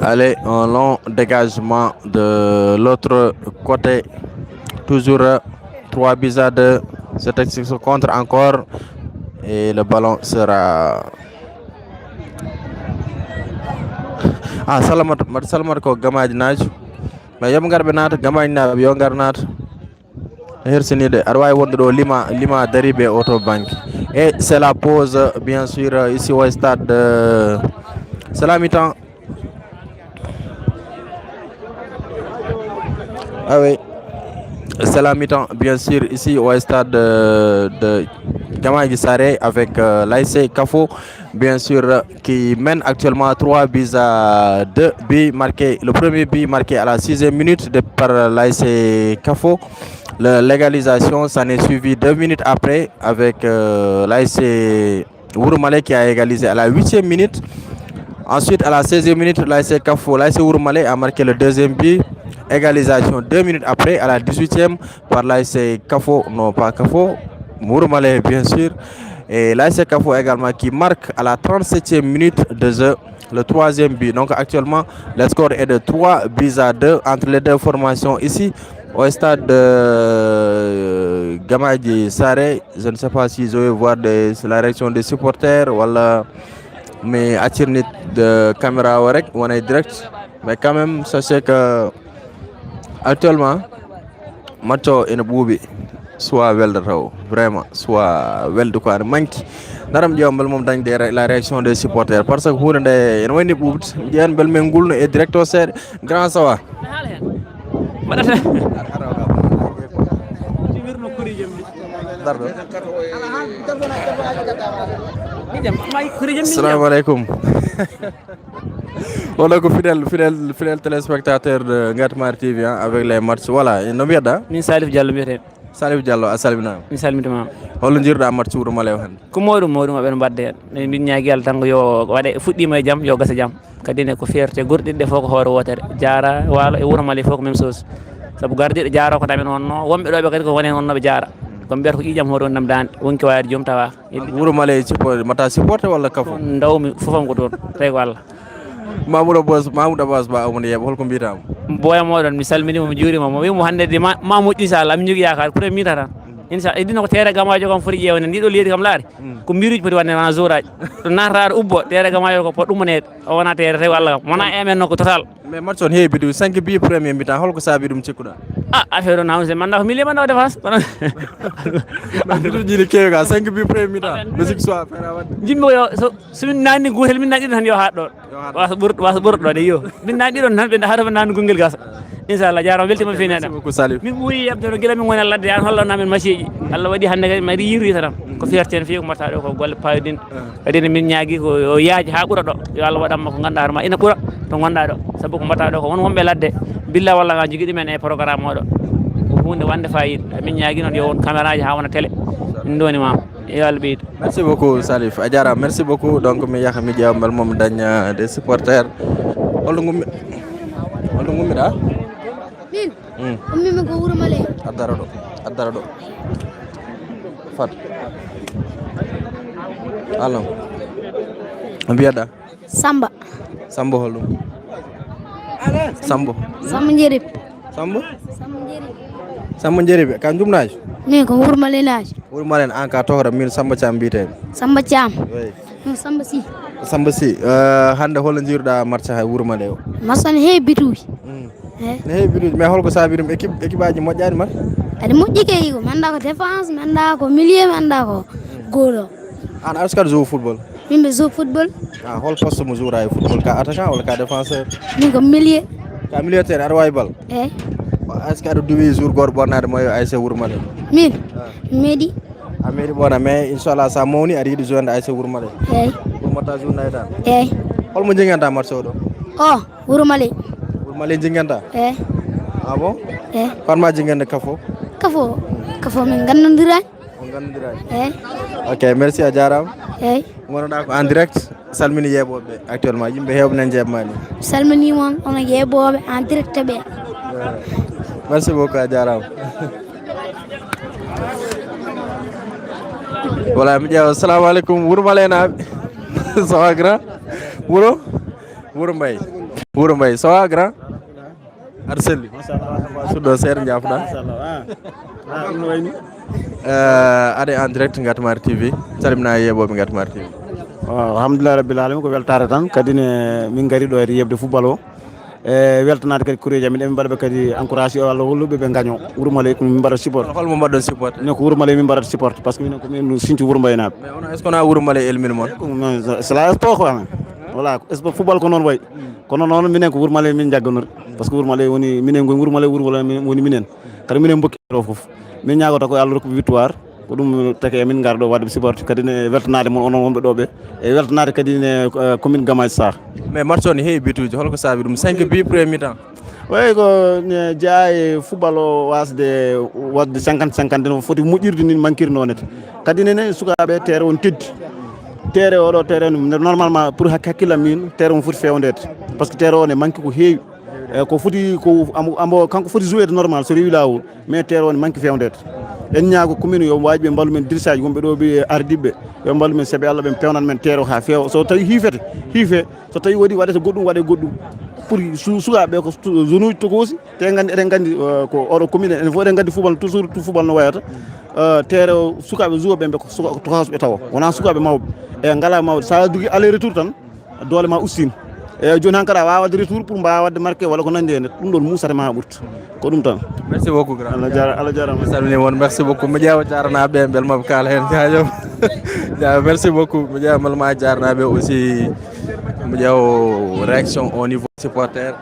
Allez, un long dégagement de l'autre côté. Toujours 3 buts à 2. Cette se contre encore. Et le ballon sera... Ah, salamat ko gamaji naaju. Mais yom garbe nata gamaji na yo gar nata. Hersenide arway wonde do lima daribe auto bank. Et c'est la pause bien sûr ici au stade de... C'est la mi-temps. Ah oui. C'est la mi-temps, bien sûr, ici au stade de Gamay Saré avec l'ASC Kafo, bien sûr, qui mène actuellement 3 buts à 2. Le premier but marqué à la 6e minute par l'ASC Kafo. La légalisation, ça n'est suivi 2 minutes après avec l'ASC Wouroumale qui a égalisé à la 8e minute. Ensuite, à la 16e minute, l'ASC Kafo, l'ASC Wouroumale a marqué le deuxième but. Égalisation 2 minutes après, à la 18e, par l'ASC Kafo, non pas Kafo, Wouroumale bien sûr. Et l'ASC Kafo également qui marque à la 37e minute de jeu le troisième but. Donc actuellement, le score est de 3 buts à 2 entre les deux formations ici au stade de Gamadji Saré. Je ne sais pas si je vais voir la réaction des supporters, voilà. Mais attiré de caméra on est direct, mais quand même sachez que actuellement matcho ene buubi soit welde taw vraiment soit welde ko ana manki daram jombal mom dañ la réaction des supporters parce que huunde nde ene woni buubti jeyan bel men gulno e direct o seede grand sawa madata Assalamu alaikum. On a fidèle téléspectateur de Ngatmar TV avec les matchs. Voilà, no bieda min Salif Diallo mbiyete. Salif Diallo a salminama. Mi salmitama. Holno jirda match Wouroumale hande? Ko modum aɓen mbadde hen min ñaagui Allah tan ko yo waɗe fuɗɗima e jaam yo gasa jaam kadi ne ko fierté gorɗiɗe fof ko hoore wotere jaara waalo e Wouroumale fof ko même chose saabu gardiɗo jaaro ko tamen wonno wonɓe ɗoɓe kadi ko woni hen wonnoɓe jaara ko mbiyata ko ƴiƴam hoore woni namdande wonki wayde joom tawa Wouroumale mata supporté walla Kafo? dawmi fofam ko toon tawi ko Allah. Mamoudou Abbas Ba omo yeeɓa holko mbiyatamo? Boya moɗon mi salminimo mi juurima mo wimo hannde de ma moƴƴi inchallah min jogui yakar pour mi tan inchallah idino ko tere gamajo kam foti ƴewne ndiɗo leydi kam laari ko mbiruji poti wonde wona jour aji to natataɗo ubbo tere gamajo ko poɗɗo ɗumanede o wona tere tawi Allah kam wona emen nokko total. Mais match on heewi bidu 5 buts premier mi-temps holko saabi ɗum cikkuɗa? Affaire o namde manda ko milieu manda o défense jiɗi kewi ka 5 buts premier mi-temps musique soit fera wadde jimmi ko somin nanni gotel min nanni ɗiɗo tan yo haat ɗon wasa ɓurɗo ɗo de yo min nanni ɗiɗon tan ɓe haata nanni gongel gasa inchallah jarama weltima fini aɗam min ɓuuri yebde to guila min goni ladde an hollanamen machiji Allah waɗi hannde kadi mari yirrita tam ko fierté en fewi ko mbatta ɗo ko golle pawɗin kadi min ñaagui ko o yaaji ha ɓuura ɗo yo Allah waɗanma ko ganduɗa hoorema ina ɓuura to gonɗa ɗo saabu ko mbatta ɗo ko won wonɓe ladde billa walla ga jogui ɗumen e programme oɗo ko hunde wande fayida min ñaagui noon yo won caméra ji ha wona télé min donimama yo Allah ɓeydu. Merci beaucoup Salif a jarama merci beaucoup. Donc mi yaha mi ƴeewa bel moom daña des supporters holɗo gummiɗa min ummimi ko Wouroumale addara ɗo fat alon o mbiyeɗa Sambo holɗum Sambo Jerib Sambo Jeribe ka jumnaji min ko Wouroumale naji Wouroumale an ka tohra min Samba Thiam mbiyete Samba Thiam Samba Sy hande holo jiruɗa match ha Wouroumale o? match ne heewi bituji ne heewi bituji mais holko saabi ɗum équipe aji moƴƴani mat aɗa moƴƴi kay ko mi anda ko défense mi anda ko milieu mi anda ko goal o. An aɗa suka joue football? min mbe joue football. Hol poste mo jouera e football ka attaquant walla ka défenseur? min ko milieu. Ka milieu terrain aɗa wawi bal? eyyi. est ce que aɗa duwi jour goto ɓornade mayo ASC Wouroumale? min meeɗi. A meeɗi ɓorna mais inchallah sa mawni aɗa yiiɗi joinde ASC Wouroumale? eyyi. ɗum watta jour nayiɗa? eyyi. holmo jinganta match oɗo? Wouroumale. Wouroumale jinganta? eyyi. Ah bon? eyyi. Fatma jingande Kafo? Kafo min gannodirani. On gannodirani? eyyi. Ok merci a jarama. eyyi. gonnoɗa ko en direct salmini yeɓoɓe actuellement yimɓe hewɓe nan jeebmani salminimon ono yeɓoɓe en direct ɓe. merci beaucoup a jarama. voilà mi ƴeewa assalamu aleykum Wouroumale naɓe ça va grand Wuro Mbaye Wuro Mbaye ça va grand aɗa selli suɗɗo seeɗa jaafoɗa aɗa en direct Ngatomar TV salimina yeeɓoɓe Ngatomar TV. alhamdulillah rabbil alamin ko weltare tan kadi ne min gari ɗo e yebde football o e weltanade kadi kureji amin emin mbaɗaɓe kadi encouragé Allah holluɓe ɓe gaño Wuro Mbaye ko min mbaɗata support. holmo mbaɗɗon support minen ko Wuro Mbaye min mbaɗata support par ce que minen ko min Sinthiou Wuro Mbaye naɓe. mais on est ce qu'on a Wuro Mbaye elmini moon cela sport quoi voilà football ko noon wayi kono noon minen ko Wuro Mbaye min jagganori par ce que Wuro Mbaye woni minen goy Wuro Mbaye woni minen kadi minen bokki ɗo foof min ñagoto ko Allah rokku victoire ko ɗum taki emin gar ɗo wadde support kadi ne weltanade mon onon wonɓe ɗo ɓe e weltanade kadi ne commune Gamaji Sarr. mais match o ne heewi bituji holko saabi ɗum 5 buts premier mi-temps. way ko jeeya e football o wasde wadde 50-50 no foti moƴƴirde ni manquirno nete kadi nene sukaɓe terre on teddi terre oɗo terre normalement pour hakkillam min terre on foti fewnede par ce que terre o ne manque ko heewi ko foti ko ambo kanko foti jouede normal so rewi lawol mais terre o ne manque fewnede en ñaago commune yo waji ɓe mballu men dirisaji wonɓe ɗo ɓe ardiɓe yo mballu men saabi Allah ɓe pewnan men terre o ha feewa so tawi hiife so tawi waɗi waɗete goɗɗum waɗe goɗɗum pour sukaɓe ko zone uji tokosi te gandi eɗen gandi ko oɗo commune ene fof eɗen gandi football toujours tout football no wayata terre o sukaɓe jouoɓe ɓe ko tokasɓe tawa wona sukaɓe mawɓe e ngala mawɓe sa jogui aller retour tan doole ma ustine e joni hankkadi a wawa wadde retour pour mbawa wadde marqué walla ko nandi hen ɗum ɗon musata ma ɓurta ko ɗum tan. merci beaucoup grand Allah jarama salmini won merci beaucoup mi ƴeewa jaranaɓe beel maɓe kala hen jajam merci beaucoup mi ƴeewa malma jaranaɓe aussi mi ƴeewa réaction au niveau supporter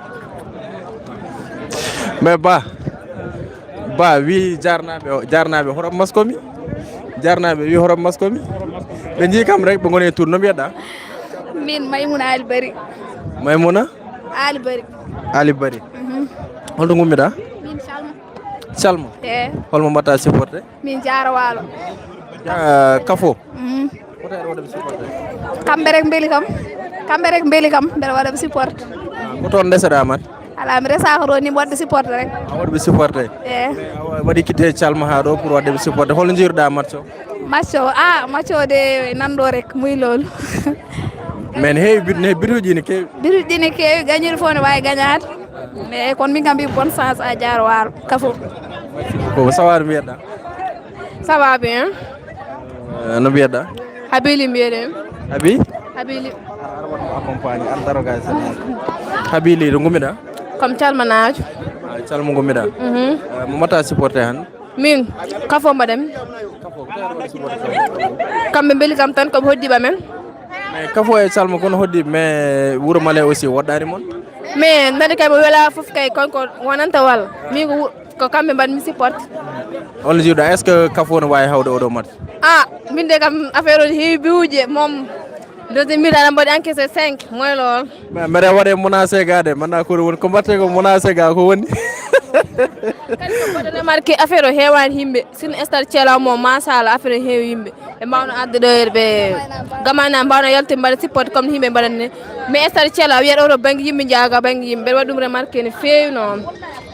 mais ba wi jarnaɓe hoto maskomi jarnaɓe wi hoto maskomi ɓe jii kam rek ɓe goni e tour no mbiyeɗa min Maymouna Ali Bari Maymouna Ali Bari holto gummiɗa min Calma holmo mbatta supporté min Diara Walo Kafo kamɓe rek beeli kam mbeɗa waɗaɓe support ko toon ndeseɗa mat ala mi resaka ɗo ni waɗde support rek waɗɓe supporté waɗi quitte Calma ha ɗo pour waddeɓe supporté holno jiruɗa match o match o de nanɗo rek muy lol mais ne heewi bituji ne keewi bituji ne keewi gañude fof ne wawi gañade mais kono min kam mbi bonne chance à Diara Walo Kafo ko sawar mbiyeɗa ça va bien no mbiyeɗa Habili mbiyeɗen Habili accompagne aldaroga Habili ɗo gummiɗa comme calmanajo calmo gummiɗa mo mbatta supporté han min Kafo mbaɗami kamɓe beeli kam tan koɓe hoddiɓa men mais Kafo e Calma kono hoddi mais Wuro Mbaye aussi woɗɗani moon mais nani kay mo wela foof kay konko wonanta walla min ko kamɓe mbaɗmi support holno jiruɗa est ce que Kafo no wawi hawde oɗo match min de kam affaire oji heewi biwuje moom deuxiéme mi aɗa mbaɗi encaissé 5 moy lol mbeɗa waɗe menacé gade manda koɗo woni ko mbatte ko menacé ga ko woni kadi ko mbaɗane marqué affaire o heewani yimɓe sino stade Thielaw mo machallah affaire o heewi yimɓe ɓe mbawno adde ɗo ɓe gamana mbawno yalti mbaɗa support comme no yimɓe mbaɗatni mais stade Thielaw wiyata oto banggue yimɓe jaaga banggue yimɓe mbeɗa waɗi ɗum remarqué no feewi noon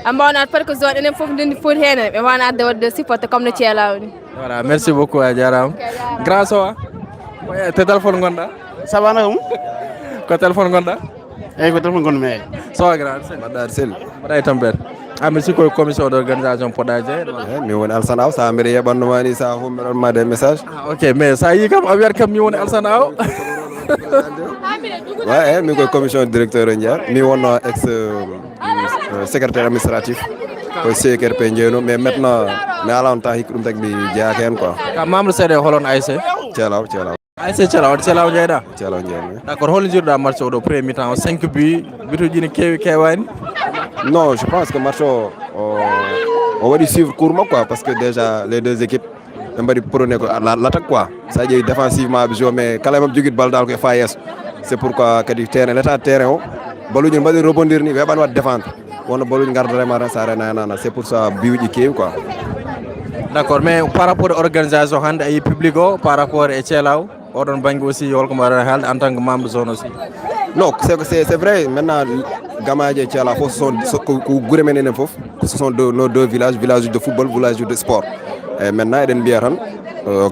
a mbawno ad par que zone enen foof ndendi foti hen ɓe mbawno adde wadde support comme no Thielaw ni voilà merci beaucoup a jarama grand sowa te téléphone gonɗa ça va nagum ko téléphone gonɗa eyyi ko téléphone gonɗo mais sowa grand mbaɗɗa sel mbaɗa e tampere mi sikkoye commission d' organisation poɗɗa jeeyde mi woni Alsane Aw sa mbiɗa yeɓannoma ni sa fof mbiɗa ma des message ok mais sa yi kam a wiyat kam mi woni Alsane Aw eyyi min koye commission directeur o jeeya mi wonno ex secrétaire administratif ko CKRP jeyno mais maintenant mi ala on temps hikka ɗum tagi mi jeyaka hen quoi ka membre seeɗa holon ASC Thielaw ASC Thielaw Thielaw jeyɗa Thielaw jeymi d' accord holno jiruɗa match o ɗo premier mi-temps o 5 buts bituji ne keewi kewani non je pense que match o waɗi suivre court makko quoi parce que déjà les deux équipes ɓe mbaɗi prôné ko l'attaque quoi sa ƴeewi défensivement ɓe joue mais kala mabɓe joguiɗo bal dal ko e fa yesso c'est pourquoi kadi terrain l' état de terrain o baluji ne mbaɗi rebondir ni weeɓani wadde défendre wonno baluji gardorema tan sa renanana c'est pour ça biwuji keewi quoi d' accord mais par rapport e organisation hannde a yi public o par rapport e Thielaw oɗon banggue aussi holko mbaɗa haalde en tant que membre zone aussi non c'est vrai maintenant Gamaji et Thielaw fof ko guure men enen fof ce sont nos deux villages de football village de sport et maintenant eɗen mbiya tan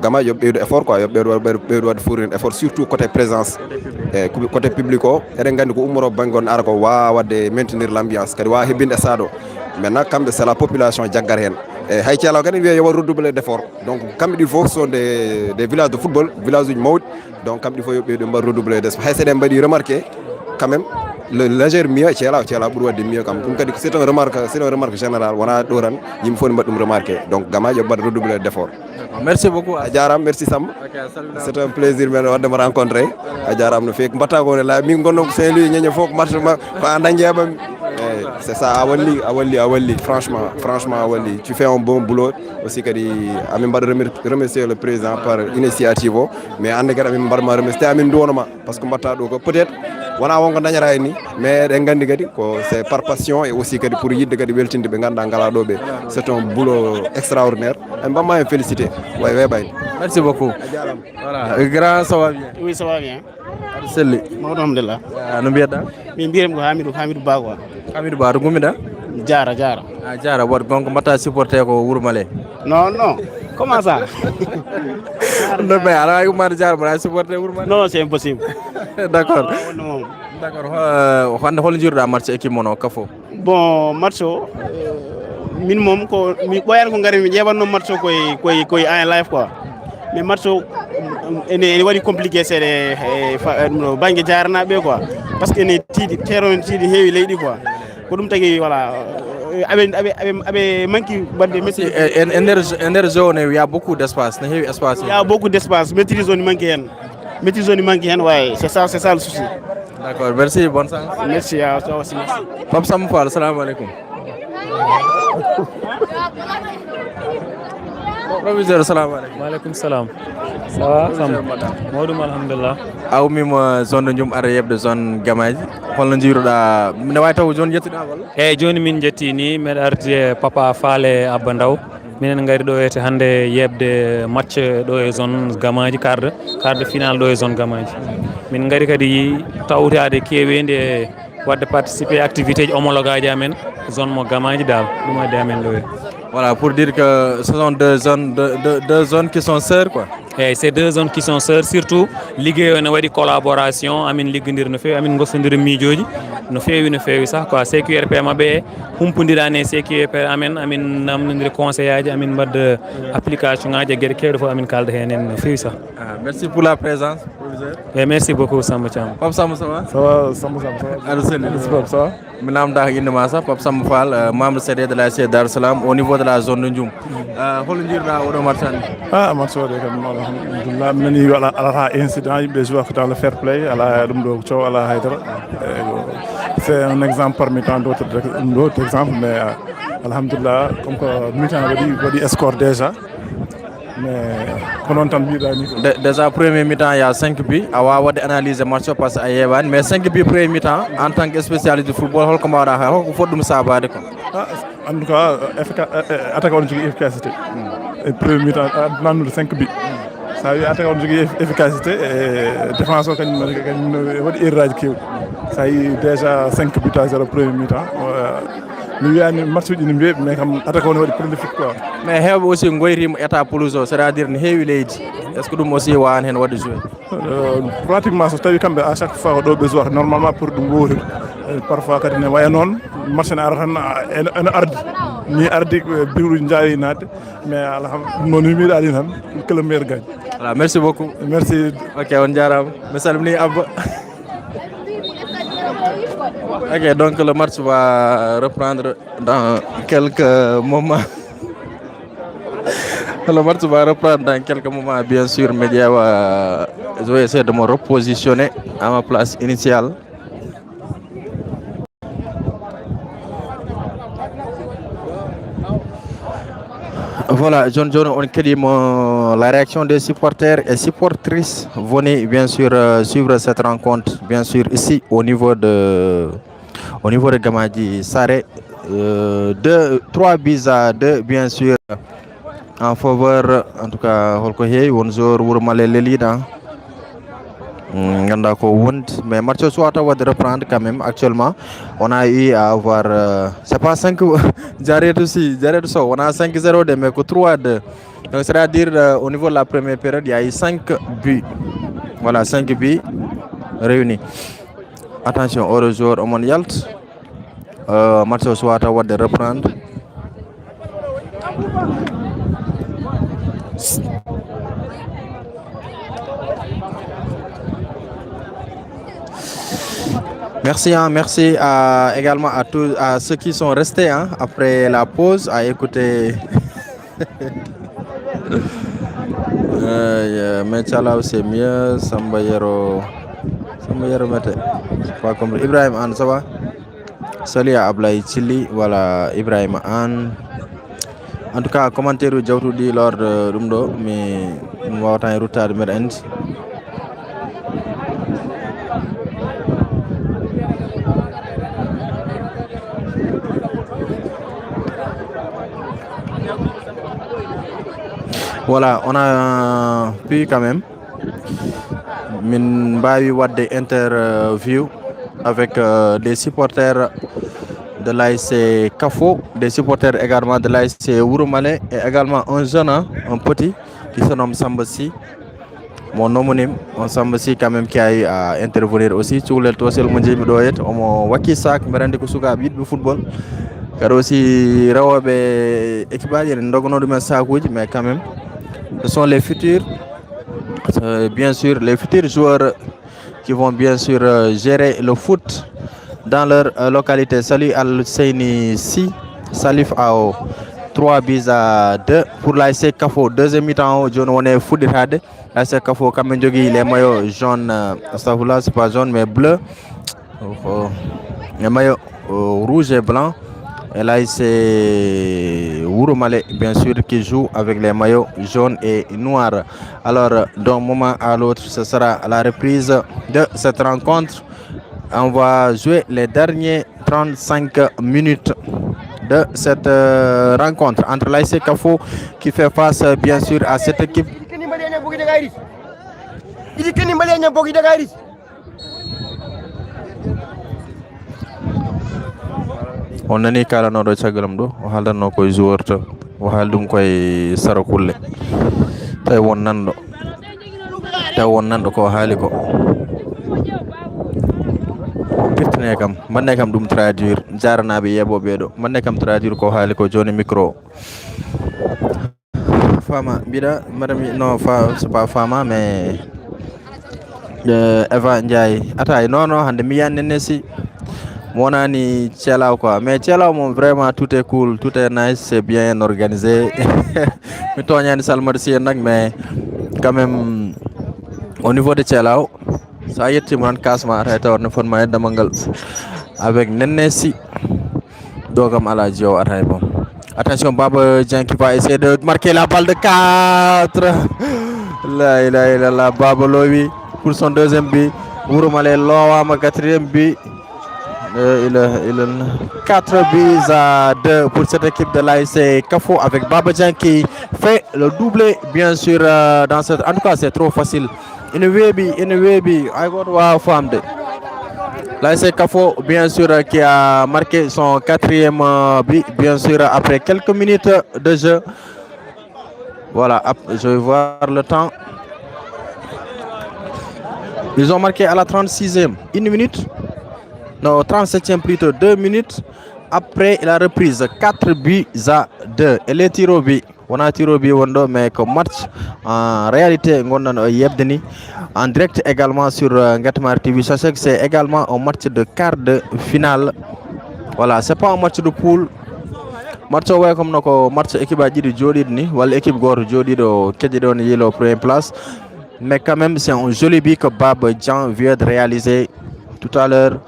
Gamaji yoɓe ɓeydu effort quoi yoɓe ɓeydu wadde fournir effort surtout côté présence e côté public o eɗen gandi ko ummoro bangon ara ko wawa wadde maintenir l'ambiance kadi wawa hebbinde stade o maintenant kamɓe c'est la population jaggat hen e hay ceelaw kadi wiya yo wat redoubler d'effort donc kamɓe ɗi fof sont des villages de football village uji mawɗi donc kamɓe ɗi fof yoɓɓe ɗo mbaɗa redoubler d'effort hay seɗen mbaɗi remarqué quand même le légère mieux ceelaw ɓuuri wadde mieux kam ɗum kadi c'est un remarque général wona ɗo tan yimɓe fof ne mbaɗi ɗum remarqué donc gamaji yo mbaɗa redoubler d'effort. Merci beaucoup. a jarama merci Samba. C'est un plaisir men waddema rencontré a jarama no fewi ko mbatta ko ne la min gonnon ko Saint-Louis ñeñe fof ko match ma ko a dañjeɓami c'est ça a walli franchement a walli tu fais un bon boulot aussi kadi amin mbaɗa remercier le président par initiative o mais ande kadi amin mbaɗama remercier amin duwonoma par ce que mbatta ɗo ko peut être wona wonko dañata ni mais eɗen gandi kadi ko c'est par passion et aussi kadi pour yidde kadi weltinde ɓe ganduɗa ngala ɗo ɓe c'est un boulot extraordinaire en mbamma en félicité way weɓayni. Merci beaucoup. Voilà, grand ça va bien. Oui, ça va bien. Aɗa selli. Mawɗo alhamdulillah. No mbiyatɗa? Min mbiyatmi ko Hamidou Ba quoi. Hamidou Ba to gummiɗa? Jara. Jara waɗ gonko mbatta supporté ko Wuro Malé. Non, comment ça? Non mais aɗa wawi ummade Jara mbaɗa supporté Wuro Malé? Non, c'est impossible. D'accord. Hande hol jiruɗa match équipe mono kafo? Bon, match o min mom ko mi ɓoyani ko gari mi ƴeɓanno match o koye en live quoi mais match o ene waɗi compliqué seeɗe no banggue jaranaɓe quoi par ce que ene tiiɗi terrain tiiɗi heewi leyɗi quoi ko ɗum tagui voilà aɓe manqui wadde maîtrise. E nder zone il y a beaucoup d'espace ne heewi espace. Il y a beaucoup d'espace maîtrise o ne manqui hen ouais c'est ça le souci. D'accord, merci, bonne chance. Merci à toi aussi. Pape Samba Fall, salam alaikum. Proviseur, salam alaikum. Walaikum salam. Ça va Samba? Modou alhamdulillah. Awmima zone Ndioum ara yebde zone Gamaji. Holno jiiruɗa ne wawi taw joni jettiɗa walla? Eyyi joni min jettini mbeɗa ardi e Papa Fale Abba Ndaw. Minen gari ɗo ete hande yebde match ɗo e zone Gamaji quart final ɗo e zone Gamaji. Min gari kadi tawtade kewede e wadde participer activité ji homologue aji amen zone mo Gamaji dal ɗum addi amen ɗo. Voilà, pour dire que ce sont deux zones qui sont sœurs quoi. Et ces deux zones qui sont sœurs surtout ligguey ne waɗi collaboration amin liggodir no fewi amin gossodiri miijoji no fewi sah quoi CQRP mabɓe humpodirani e CQRP amin namdodiri conseil aji amin mbadda application ngaji e gueɗe kewɗe fof amin kalda hen no fewi sah. Merci pour la présence proviseur. Et merci beaucoup Samba Thiam. Pape Samba ça va? Ça va Samba ça va. Aɗa selli ça va? Mi namdaka indema sa Pape Samba Fall membre CD de la ASC Darou Salam au niveau de la zone de Ndioum. Holo jiiruɗa oɗo match hande? Match o de kam alhamdulillah mi nani alata incident yimɓe joueur dans le fair play ala ɗum ɗo coow ala haydara c'est un exemple parmi tant d'autres exemples mais alhamdulillah comme que mi-temps waɗi score déjà mais ko noon tan mbiɗa ni déjà premier mi-temps il y a 5 buts a wawa wadde analyser match o par ce que a yewani mais 5 buts premier mi-temps en tant que spécialiste du football holko mbawɗa ha holko foti ɗum sabade ko? En tout cas attaque on jogui efficacité e premier mi-temps nannude 5 buts sa wi attaque on jogui efficacité e défense o kañum waɗi erreur aji kewɗi sa yi déjà 5 buts à 0 premier mi-temps mi wiyani match uji ne mbeɓi mais kam attaque o ne waɗi prolifique quoi. Mais hewɓe aussi goyrima état pelouse o c'est à dire ne heewi leydi est ce que ɗum aussi wawan hen wadde joué? Pratiquement so tawi kamɓe à chaque fois ko ɗo ɓe jouata normalement pour ɗum wowri parfois kadi ne waya noon match ne ara tan ene ardi biruji jawi nadde mais alhamdulillah noon yimiɗaɗi tan que le meilleur gagne. Voilà, merci beaucoup. Merci. Ok, on jarama mi salmini Abba. Ok, donc le match va reprendre dans quelques moments. Le match va reprendre dans quelques moments, bien sûr. Média je vais essayer de me repositionner à ma place initiale. Voilà, John on keɗima la réaction des supporters et supportrices. Venez bien sûr suivre cette rencontre, bien sûr ici au niveau de Gamaji Saré. 3 buts à 2 bien sûr en faveur en tout cas holko heewi won joueur Wuro Malé leliɗa ganda ko wondi mais match soit wadde reprendre quand même actuellement on a eu à avoir c'est pas 5 Jaretou Sow on a 5-0 de mais que 3-2 donc c'est à dire au niveau de la première période il y a eu 5 buts voilà 5 buts réunis. Attention au joueur Omon Yalt. Match au soir à de reprendre. Merci, merci également à tous, à ceux qui sont restés après la pause à écouter. Mais Tchalaou c'est mieux, Sambayero Mete. Pas compris. Ibrahim Anne, ça va? Salut à Ablaï Chili, voilà Ibrahim Anne. En tout cas, commentaire où j'ai dit lors de Rumdo, mais on va avoir un retard de Merend. Voilà, on a pu quand même des interviews avec des supporters de l'ASC Kafo, des supporters également de l'ASC Wouroumale et également un jeune, un petit qui se nomme Sambassi, mon homonyme, un Sambassi quand même qui a eu à intervenir aussi. Tout le temps, c'est le monde qui doit être au Wakisak, Merende Kusuka, bit du football. Car aussi, Rawabe équipage, il y a une mais quand même. Ce sont les futurs, bien sûr, les futurs joueurs qui vont bien sûr gérer le foot dans leur localité. Salut Al-Seini Si, Salif Ao, 3-2 pour l'ASC Kafo. Deuxième mi-temps, John Wane Foudirade. L'ASC Kafo, quand même, les maillots jaunes, c'est pas jaune mais bleu. Les maillots rouge et blanc. Et là, c'est Wouroumale, bien sûr, qui joue avec les maillots jaunes et noirs. Alors, d'un moment à l'autre, ce sera la reprise de cette rencontre. On va jouer les derniers 35 minutes de cette rencontre entre l'ASC Kafo qui fait face, bien sûr, à cette équipe. On a ni kala no do cagalam do o haldanno koye joueur to o haldum koye sara kulle tay won nanɗo ko haali ko pirtine kam manne kam ɗum traduire jaranaɓe yeɓoɓe ɗo manne kam traduire ko haali ko joni micro fama mbiɗa madame non c'est pas fama mais Eva Ndiaye atay non hande mi yannene si Monani Tchelaw quoi, mais Tchelaw vraiment tout est cool, tout est nice, c'est bien organisé. Mais quand même au niveau de Tchelaw, ça y est, tu m'en casses ma tête avec Nenesi Dogam Aladjo Araibon. Attention, Baba Dien qui va essayer de marquer la balle de 4. Là, il a la Baba Loï pour son deuxième but. Wouroumale Loa, ma quatrième but. Il a 4-2 pour cette équipe de l'ASC Kafo avec Baba Dien qui fait le doublé bien sûr dans cette. En tout cas c'est trop facile. Une webi, I got one femme de l'ASC Kafo bien sûr qui a marqué son 4e but bien sûr après quelques minutes de jeu. Voilà, je vais voir le temps. Ils ont marqué à la 36e, 1 minute. Non, 37e plutôt, 2 minutes. Après la reprise, 4-2. Et les tirs au but. On a tiré au but, mais comme match, en réalité, on a Yebdeni. En direct également sur Ngatmar TV. Sachez que c'est également un match de quart de finale. Voilà, c'est pas un match de poule. Match comme notre match équipe a dit de Jody ni, ou l'équipe Gore Jody de Kedidon Yellow première place. Mais quand même, c'est un joli but que Bab Dien vient de réaliser tout à l'heure.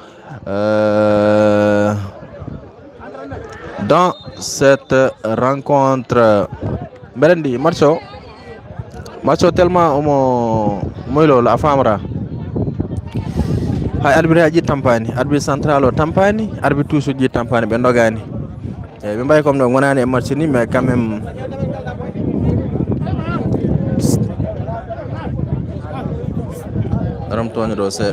Dans cette rencontre Berendi Marcho tellement moylo la famra hay arbitre aji tampani arbitre central o tampani arbitre tous ji tampani be ndogani e be mbay comme no wonani e match ni mais quand même ram toni do se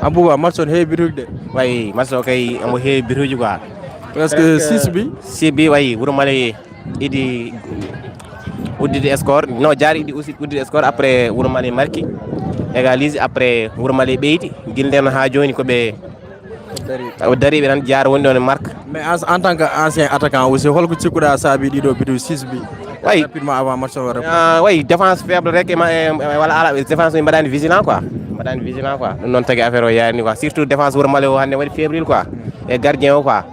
Abouba match on heewi bituji de way match o kay omo heewi bituji quoi presque 6 bi 6 bi way Wuro Male idi uddide score no jaari idi aussi uddide score après Wuro Male marki égalise après Wuro Male ɓeydi guilden ha joni koɓe dari ɓe tan jaara woni ɗon marque mais en tant que ancien attaquant aussi holko cikkuɗa saabi ɗiɗo bituji 6 bi way rapidement avant match o way défense faible rek wala ala défense mbaɗani vigilant quoi ɗum noon tagui affaire o yarini quoi surtout défense Wuro Male o hande waɗi fébrile quoi e gardien o quoi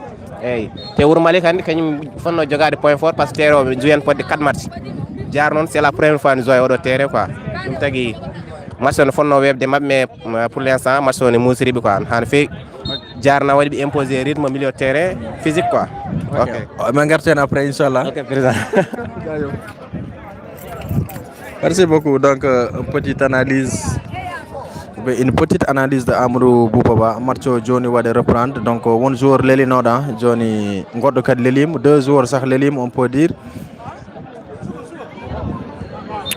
eyyi te Wuro Male kandi kañum fonno jogade point fort par ce que terrain o ɓe jouen podde 4 match jar noon c'est la première fois ne joue oɗo terrain quoi ɗum tagui match o ne fonno webde mabɓe mais pour l'instant match o ne musiriɓe quoi hano fewi jarna waɗi ɓe imposé rythme milieu terrain physique quoi ok min garten après inchallah ok président merci beaucoup donc une petite analyse de Amadou Bouba Ba match o joni waɗe reprendre donc won joueur lelinoɗa joni goɗɗo kadi lelima 2 joueurs sah lelima on peut dire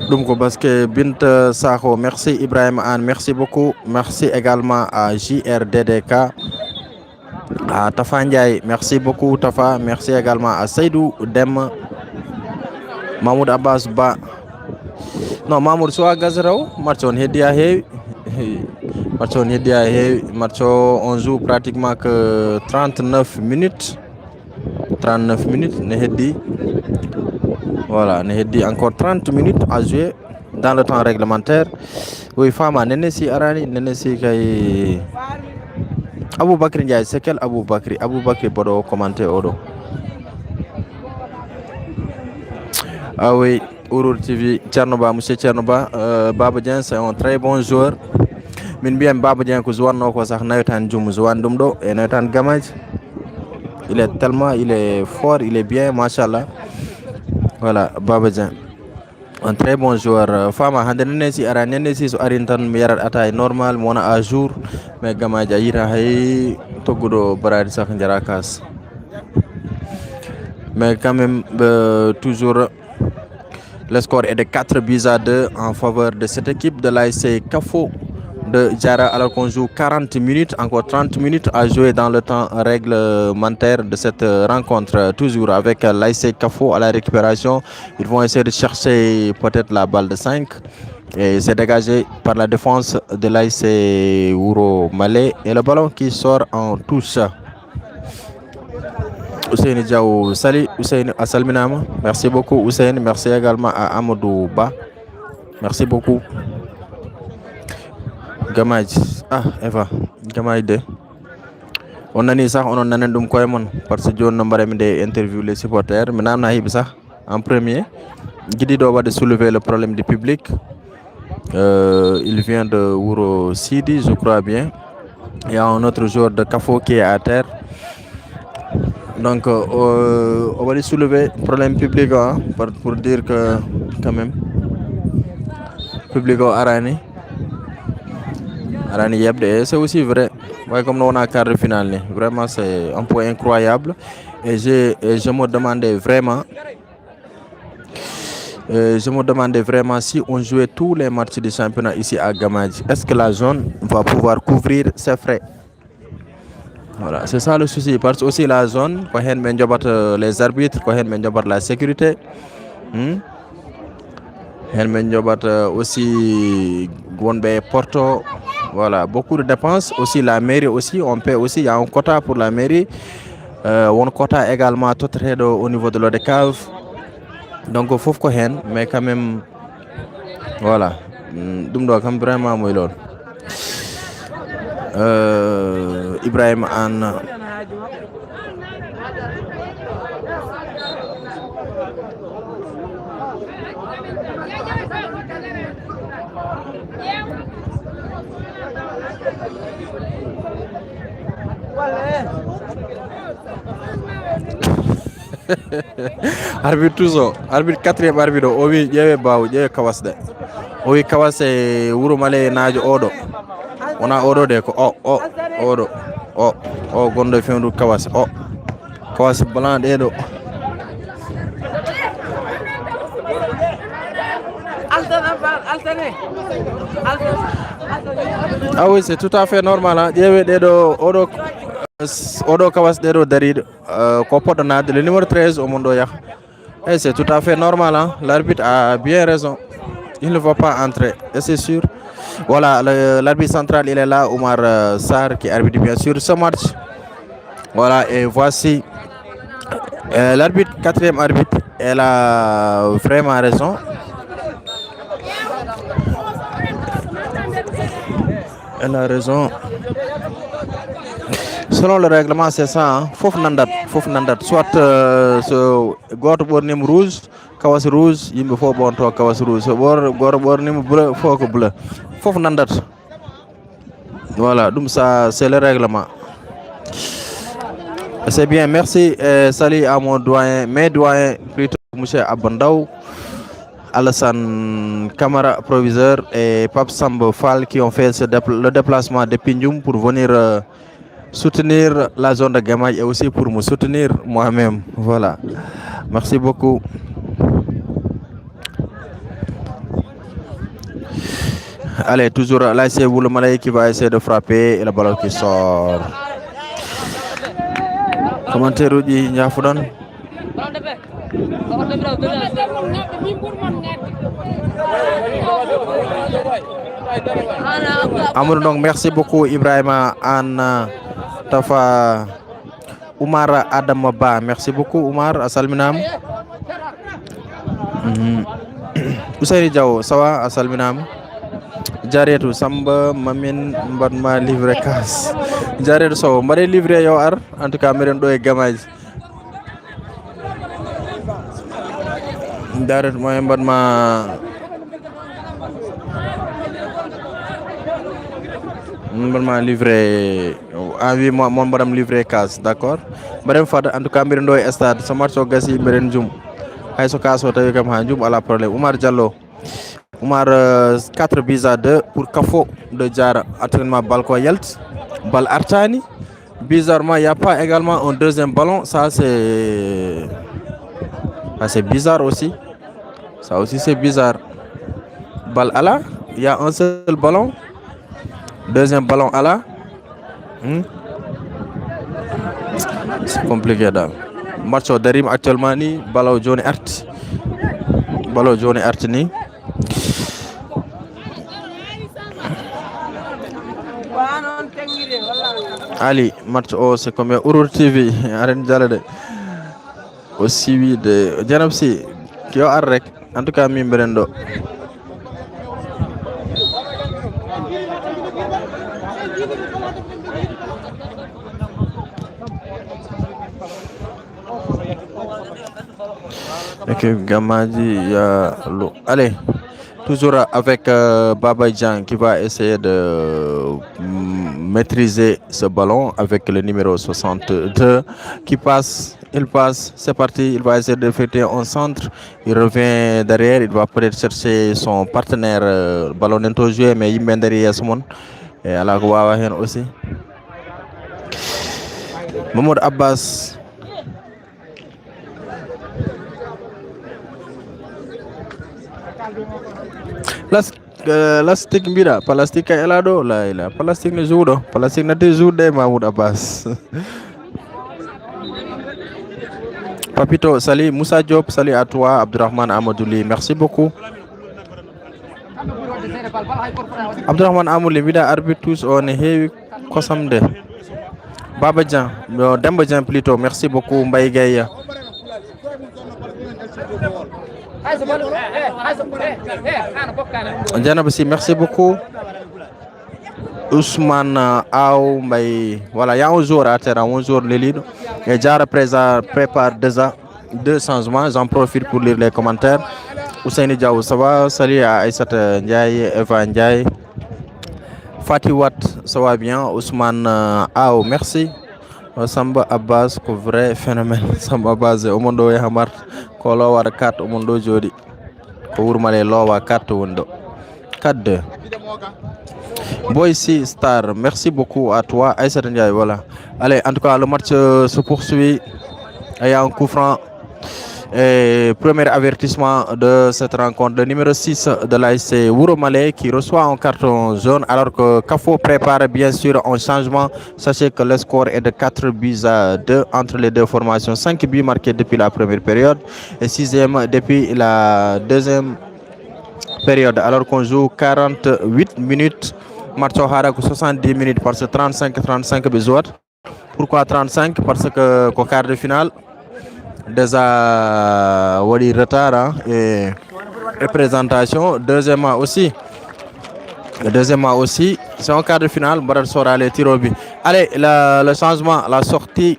ɗum ko parce que Binta Sakho merci Ibrahima Anne merci beaucoup merci également à JRDDK à Tafa Ndiaye merci beaucoup Tafa merci également à Seydou Dem Mahmoud Abbas Ba non Mamoudou Sowa Gazaraw match on heddi ha heewi match o on joue pratiquement que 39 minutes ne heddi voilà ne heddi encore 30 minutes à jouer dans le temps réglementaire oui fama nene si arani nene si kay Aboubacry Ndiaye c'est quel Aboubacry boɗo commenté oɗo ah oui Ourour TV Thierno Ba monsieur Thierno Ba Baba Dieng c'est un très bon joueur min mbiyam Baba Dieng ko jouwanno ko sah nawetan jum jouwan ɗum ɗo e nawetan Gamaji il est fort il est bien machallah voilà Baba Dieng un très bon joueur fama hande nene si ara nene si so arin tan mi yarat atay normal mi wona à jour mais Gamaji a yita hay togguɗo baradi sah jara kas mais quand même toujours le score est de 4-2 en faveur de cette équipe de l'ASC Kafo de Diarra alors qu'on joue 40 minutes, encore 30 minutes à jouer dans le temps réglementaire de cette rencontre, toujours avec l'ASC Kafo à la récupération. Ils vont essayer de chercher peut-être la balle de 5 et c'est dégagé par la défense de l'ASC Wuro Male et le ballon qui sort en touche. Hussein Diaw Sali, Hussein Asalminama, merci beaucoup Hussein, merci également à Amadou Ba, merci beaucoup. Gamaji Eva Gamaji de on nani sah onon nanen ɗum koye mon par ce que joni no mbaɗami nde interview les supporters mi namna hiɓe sah en premier guiɗiɗo waɗde soulever le problème du public il vient de Wuro Sidi je crois bien il y a un autre joueur de Kafo qui est à terre donc on va soulever problème public pour dire que quand même public o arani yebde et c'est aussi vrai comme nous on a quart de finale vraiment c'est un point incroyable et je me demandais vraiment si on jouait tous les matchs du championnat ici à Gamaji, est-ce que la zone va pouvoir couvrir ses frais? Voilà, c'est ça le souci parce que aussi la zone ko hen men jobat les arbitres ko hen men jobat la sécurité hen men jobat aussi wonɓe porto voilà beaucoup de dépenses aussi la mairie aussi on paie aussi il y a un quota pour la mairie un quota également toteteɗo au niveau de l'ODCAV donc fof ko hen mais quand même voilà ɗum ɗo kam vraiment moy lol Ibrahima Anne arbitre toujours arbitre quatrième arbitre o wi ƴeewe bawo ƴeewe kawas de o wi kawas e Wuro Male naajo oɗo wona oɗo de ko oɗo o gonɗo fewdu kawas kawas blanc ɗeɗo Ah oui, c'est tout à fait normal. Hein. Odo kawas dedo darid ko podonade le numéro 13 au monde yak. Et c'est tout à fait normal. Hein. L'arbitre a bien raison. Il ne va pas entrer, et c'est sûr. Voilà, l'arbitre central, il est là, Oumar Sarr, qui arbitre bien sûr ce match. Voilà, et voici l'arbitre, quatrième arbitre, elle a vraiment raison. Elle a raison. Selon le règlement, c'est ça. Hein. Fouf nandat. Soit ce goto bornim rouge, kawas rouge, il me faut bon toi kawas rouge. Gor bornim bleu, faut que bleu. Fouf nandat. Voilà, donc ça c'est le règlement. C'est bien, merci. Salut à mon doyen, mes doyens, plutôt monsieur Abandaou, Alassane Camara, proviseur, et Pape Sambo Fall qui ont fait le déplacement de Pinjoum pour venir soutenir la zone de Gamaï et aussi pour me soutenir moi-même. Voilà. Merci beaucoup. Allez, toujours là, c'est vous le Malais qui va essayer de frapper et le ballon qui sort. Commentaire di Niafoudan. Amour, donc merci beaucoup Ibrahima Anna Tafa Oumar Adam Ba. Merci beaucoup Oumar, Assalminam. Ousseini Diaw, ça va, Assalminam. Jaretu Samba Mamin Mbadma livré casse. Jaretu Sow, mbare livré yo ar, en tout cas meren do e gamaj. Jaretu moy Mbadma livré envie moi mon madame livré casse, d'accord. Madame Fada en tout cas meren do e stade so match o gasi meren jum. Hay so kaso tawi kam ha jum ala problème. Oumar Diallo. Oumar 4 buts à 2 pour Kafo de Diara. Entraînement Balko Yelt. Bal Artani. Bizarrement, il n'y a pas également un deuxième ballon. Ça, c'est bizarre aussi. Ça aussi, c'est bizarre. Bal Ala. Il y a un seul ballon. Deuxième ballon Ala. C'est compliqué. Match au Darim actuellement. Ballon Johnny Art. Ballon Johnny Artini. Ali, match au c'est comme Urur TV, Aren Jalade. Aussi oui de Janapsi, qui a arrêt, en tout cas Mimbrendo. Ok, Gamadi, allez. Toujours avec Baba Djan qui va essayer de maîtriser ce ballon avec le numéro 62 qui passe, il passe, c'est parti, il va essayer de faire un centre, il revient derrière, il va peut-être chercher son partenaire ballon n'est joué mais il mène derrière ce monde et à la Gouawahen aussi. Mahmoud Abbas. Plastik mbira, plastik kay elado la ila, plastik ne judo, plastik na te jude Mahmoud Abbas. Papito, salut Moussa Diop, salut à toi Abdurrahman Amadouli, merci beaucoup. Abdurrahman Amadouli, vida arbitre tous on est heavy kosamde. Baba Djan, Demba Djan plutôt, merci beaucoup Mbaye Gaye. Janabasi, merci beaucoup. Ousmane Aou Mbaye. Voilà, il y a un jour à terre, un jour le lead. Et Diara prépare déjà 2 changements. J'en profite pour lire les commentaires. Ousseini Diaw, ça va? Salut à Aïssata Ndiaye, Eva Ndiaye. Fatih Wat, ça va bien? Ousmane Aou, merci. Samba Abbas, ko vrai phénomène. Samba Abbas, au monde est hamart. Ko lowa 4 au monde jodi. Ko wurmale lowa 4 wondo. 4-2. Boissy Star, merci beaucoup à toi, Aïssata Ndiaye, voilà. Allez, en tout cas, le match se poursuit. Il y a un coup franc. Et premier avertissement de cette rencontre, le numéro 6 de l'ASC Wouromalé qui reçoit un carton jaune alors que Kafo prépare bien sûr un changement. Sachez que le score est de 4-2 entre les deux formations. 5 buts marqués depuis la première période et 6e depuis la deuxième période. Alors qu'on joue 48 minutes, match au Harak 70 minutes parce que 35 besoin. Pourquoi 35? Parce que au quart de finale, déjà wali retard hein, et représentation. Deuxièmement aussi, c'est un quart de finale. Baral sera les tirs au but. Allez, le changement, la sortie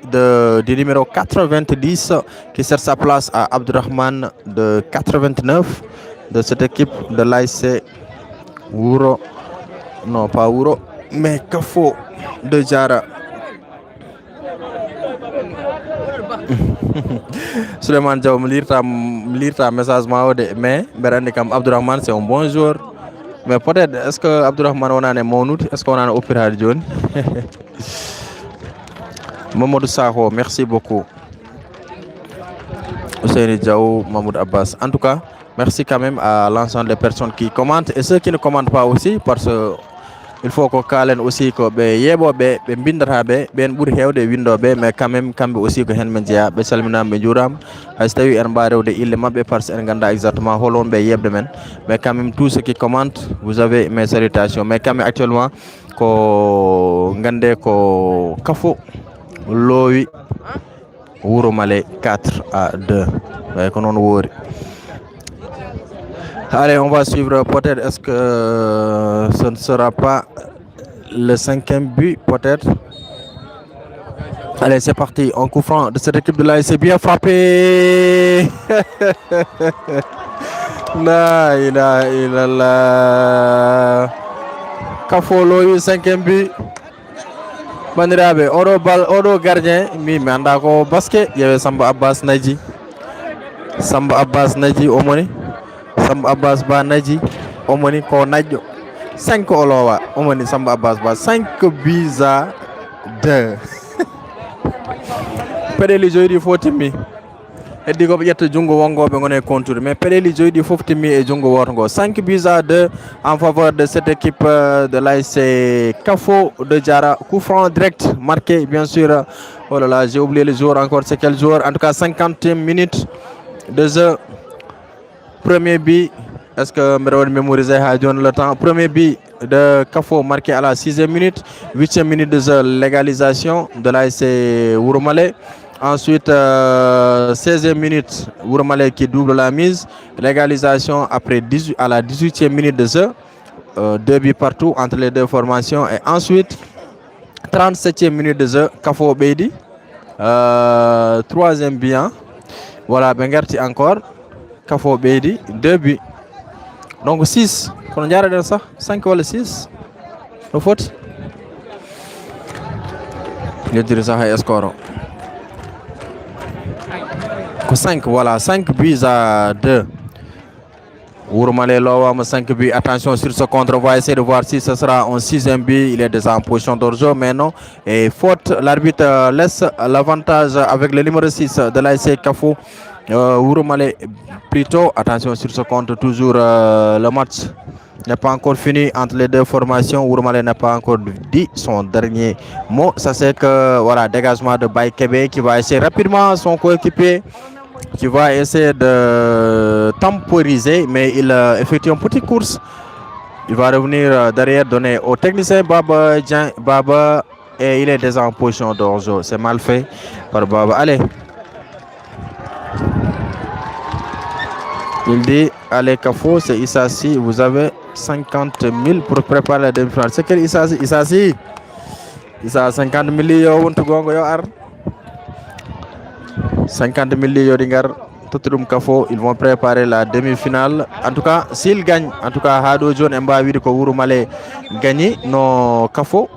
du numéro 90 qui sert sa place à Abdurrahman de 89 de cette équipe de l'ASC Wouro, non pas Wouro, mais Kafo de Jara. Suleiman Diaw me lire ta message mais Abdurrahman c'est un bon joueur. Mais peut-être est-ce que Abdurrahman on a un monout, est-ce qu'on a un opéra de John? Mamadou Sakho, merci beaucoup. Ousseyni Diaw, Mahmoud Abbas. En tout cas, merci quand même à l'ensemble des personnes qui commentent et ceux qui ne commentent pas aussi parce que il faut que kalen aussi ko be yebobe be bindata be ben buri hewde windobe mais quand même kambe aussi ko hen men jeya be salminam be juram hay tawi en barewde ille mabbe parce en ganda exactement holon be yebde men mais quand même tous ceux qui commentent vous avez mes salutations mais quand même actuellement ko ngande ko Kafo lowi Wouromalé 4-2 way ko non wori. Allez, on va suivre peut-être. Est-ce que ce ne sera pas le 5e but peut-être? Allez, c'est parti. Un coup franc de cette équipe de l'ASC. C'est bien frappé. La ilaha illallah. Kafo loyu 5e but. Bandirabe, odo gardien. Mi manda ko basket. Il y avait Samba Abbas Naji. Omoni. Samba Abbas Ba Naji omoni ko najjo 5 olowa omoni Samba Abbas Ba 5 buts à 2. Pedeli joydi fotimi heddi ko yetta jungo wongobe ngone contour mais pedeli joydi foftimi e jungo woto go 5 buts à 2 en faveur de cette équipe de l'ASC Kafo de Jara. Coup franc direct marqué bien sûr. Oh là là, j'ai oublié le joueur encore, c'est quel joueur? En tout cas 50 minutes de jeu. Premier but, est-ce que je mémoriser le temps? Premier but de Kafo marqué à la 6e minute, 8e minute de jeu, légalisation de l'ASC Wouromalé. Ensuite, 16e minute, Wouromalé qui double la mise, légalisation après à la 18e minute de jeu, 2 buts partout entre les deux formations. Et ensuite, 37e minute de jeu, Kafo Beidi, 3e but. Voilà, Bengarti encore. Kafo Beidi, 2 buts. Donc 6. Quand on regarde ça, 5 ou 6. Le faute. Je dirais ça est score. 5, voilà. 5 buts à 2. Wouromalé Lowam 5 buts. Attention sur ce contre. On va essayer de voir si ce sera un 6e but. Il est déjà en position d'orzo, mais non. Et faute. L'arbitre laisse l'avantage avec le numéro 6 de l'ASC Kafo. Wouromalé plutôt. Attention sur ce compte, toujours le match n'est pas encore fini entre les deux formations. Wouromalé n'a pas encore dit son dernier mot. Ça c'est que voilà, dégagement de Baïkebe qui va essayer rapidement son coéquipier qui va essayer de temporiser, mais il effectue une petite course. Il va revenir derrière, donner au technicien Baba et il est déjà en position d'orzo. C'est mal fait par Baba. Allez. Il dit, allez Kafo, c'est Issassi, vous avez 50 000 pour préparer la demi-finale. C'est quel Issassi? Issa 50 millions, on te gongo yo ar. 50 millions d'ingar, Tottenham Kafo, ils vont préparer la demi-finale. En tout cas, s'ils gagnent, en tout cas, Hado John Mba Vidiko Wouromalé gagne, non Kafo.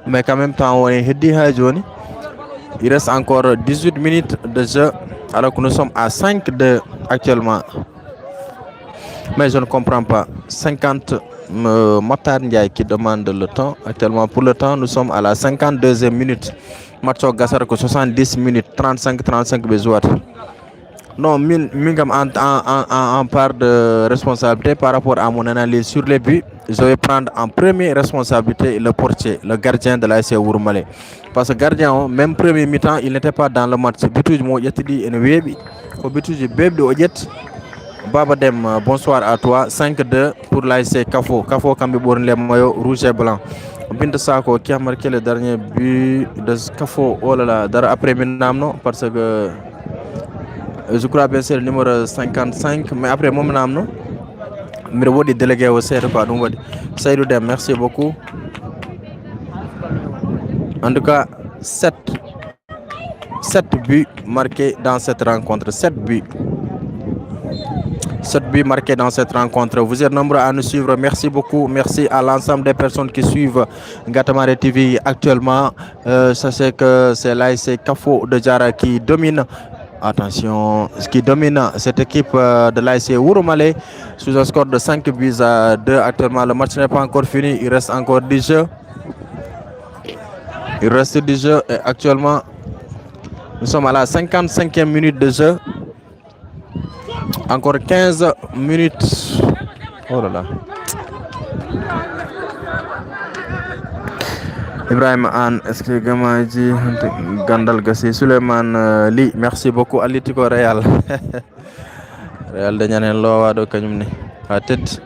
Mais quand même temps, on est Hedi Hajoni. Il reste encore 18 minutes de jeu. Alors que nous sommes à 5-2 actuellement. Mais je ne comprends pas. 50 Matar Ndiaye qui demande le temps. Actuellement, pour le temps, nous sommes à la 52e minute. Match Gassar 70 minutes, 35 besoin. Non, en part de responsabilité par rapport à mon analyse sur les buts, je vais prendre en première responsabilité le portier, le gardien de l'ASC Wurmale. Parce que gardien, même premier mi-temps, il n'était pas dans le match. Bituj mo yetidi en webi. Ko bituj bebde o jet. Baba Dem, bonsoir à toi. 5-2 pour l'ASC Kafo. Kafo Kambi Bourne les maillots rouge et blanc. Bint Sako qui a marqué le dernier but de Kafo. Oh là là, après maintenant, parce que je crois bien c'est le numéro 55, mais après mon nom, je vais délégué au CRPA. Saïdou Dem, merci beaucoup. En tout cas, 7 buts marqués dans cette rencontre. 7 buts marqués dans cette rencontre. Vous êtes nombreux à nous suivre. Merci beaucoup. Merci à l'ensemble des personnes qui suivent Ngatamare TV actuellement. Sachez que c'est l'ASC Kafo de Djara qui domine. Attention, ce qui domine cette équipe de l'ASC Wurmale sous un score de 5-2 actuellement. Le match n'est pas encore fini. Il reste encore 10 jeux. Il reste 10 jeux et actuellement nous sommes à la 55e minute de jeu. Encore 15 minutes. Oh là là. Ibrahim Anne, est-ce que Gamaji Gandal Gassi Suleiman Li, merci beaucoup Atletico Real. Real de Nyanen Lowa do kanyum ni. Atet.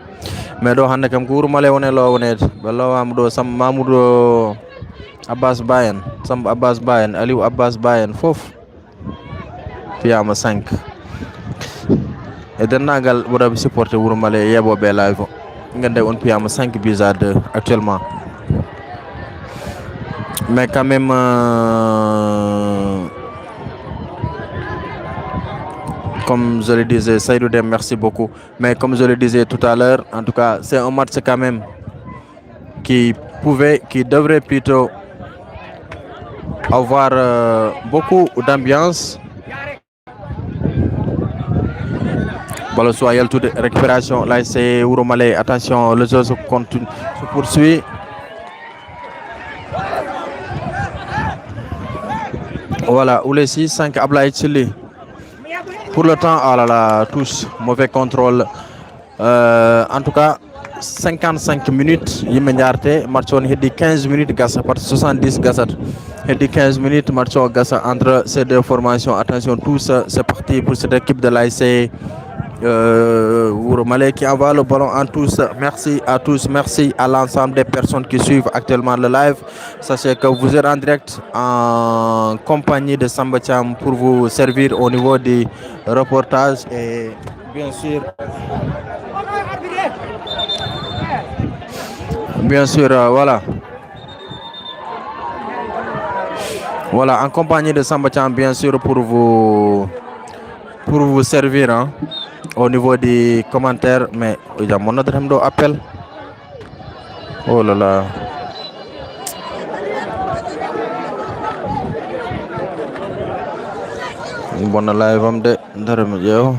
Mais do hande kam ko Wurmale woni lo wonet. Ba lowam do Sam Mamoudou Abbas Bayen, Sam Abbas Bayen, Aliou Abbas Bayen fof. Fiyama 5. Et dennagal bodo supporter Wurmale yebo be live. Ngande on piyama 5-2 actuellement. Mais quand même comme je le disais, Saïdou Dem, merci beaucoup. Mais comme je le disais tout à l'heure, en tout cas, c'est un match quand même qui devrait plutôt avoir beaucoup d'ambiance. Ballon soyel, toute récupération. Là, c'est Wurmale. Attention, le jeu se poursuit. Voilà, Oulessi, 5 Ablaï Chili. Pour le temps, oh là là, touche, mauvais contrôle. En tout cas, 55 minutes, Yimeniarte, Marchon Hedi 15 minutes, Gassa, par 70 Gassat. Hedi 15 minutes, Marchon Gassa entre ces deux formations. Attention, tous, c'est parti pour cette équipe de l'ASC Wurmale qui envoie le ballon en tous. Merci à tous, merci à l'ensemble des personnes qui suivent actuellement le live. Sachez que vous êtes en direct en compagnie de Samba Cham pour vous servir au niveau des reportages et bien sûr, voilà, en compagnie de Samba Cham bien sûr pour vous servir, hein. Au niveau des commentaires, mais il y a mon autre appel. Oh là là. Bon live de Darmio.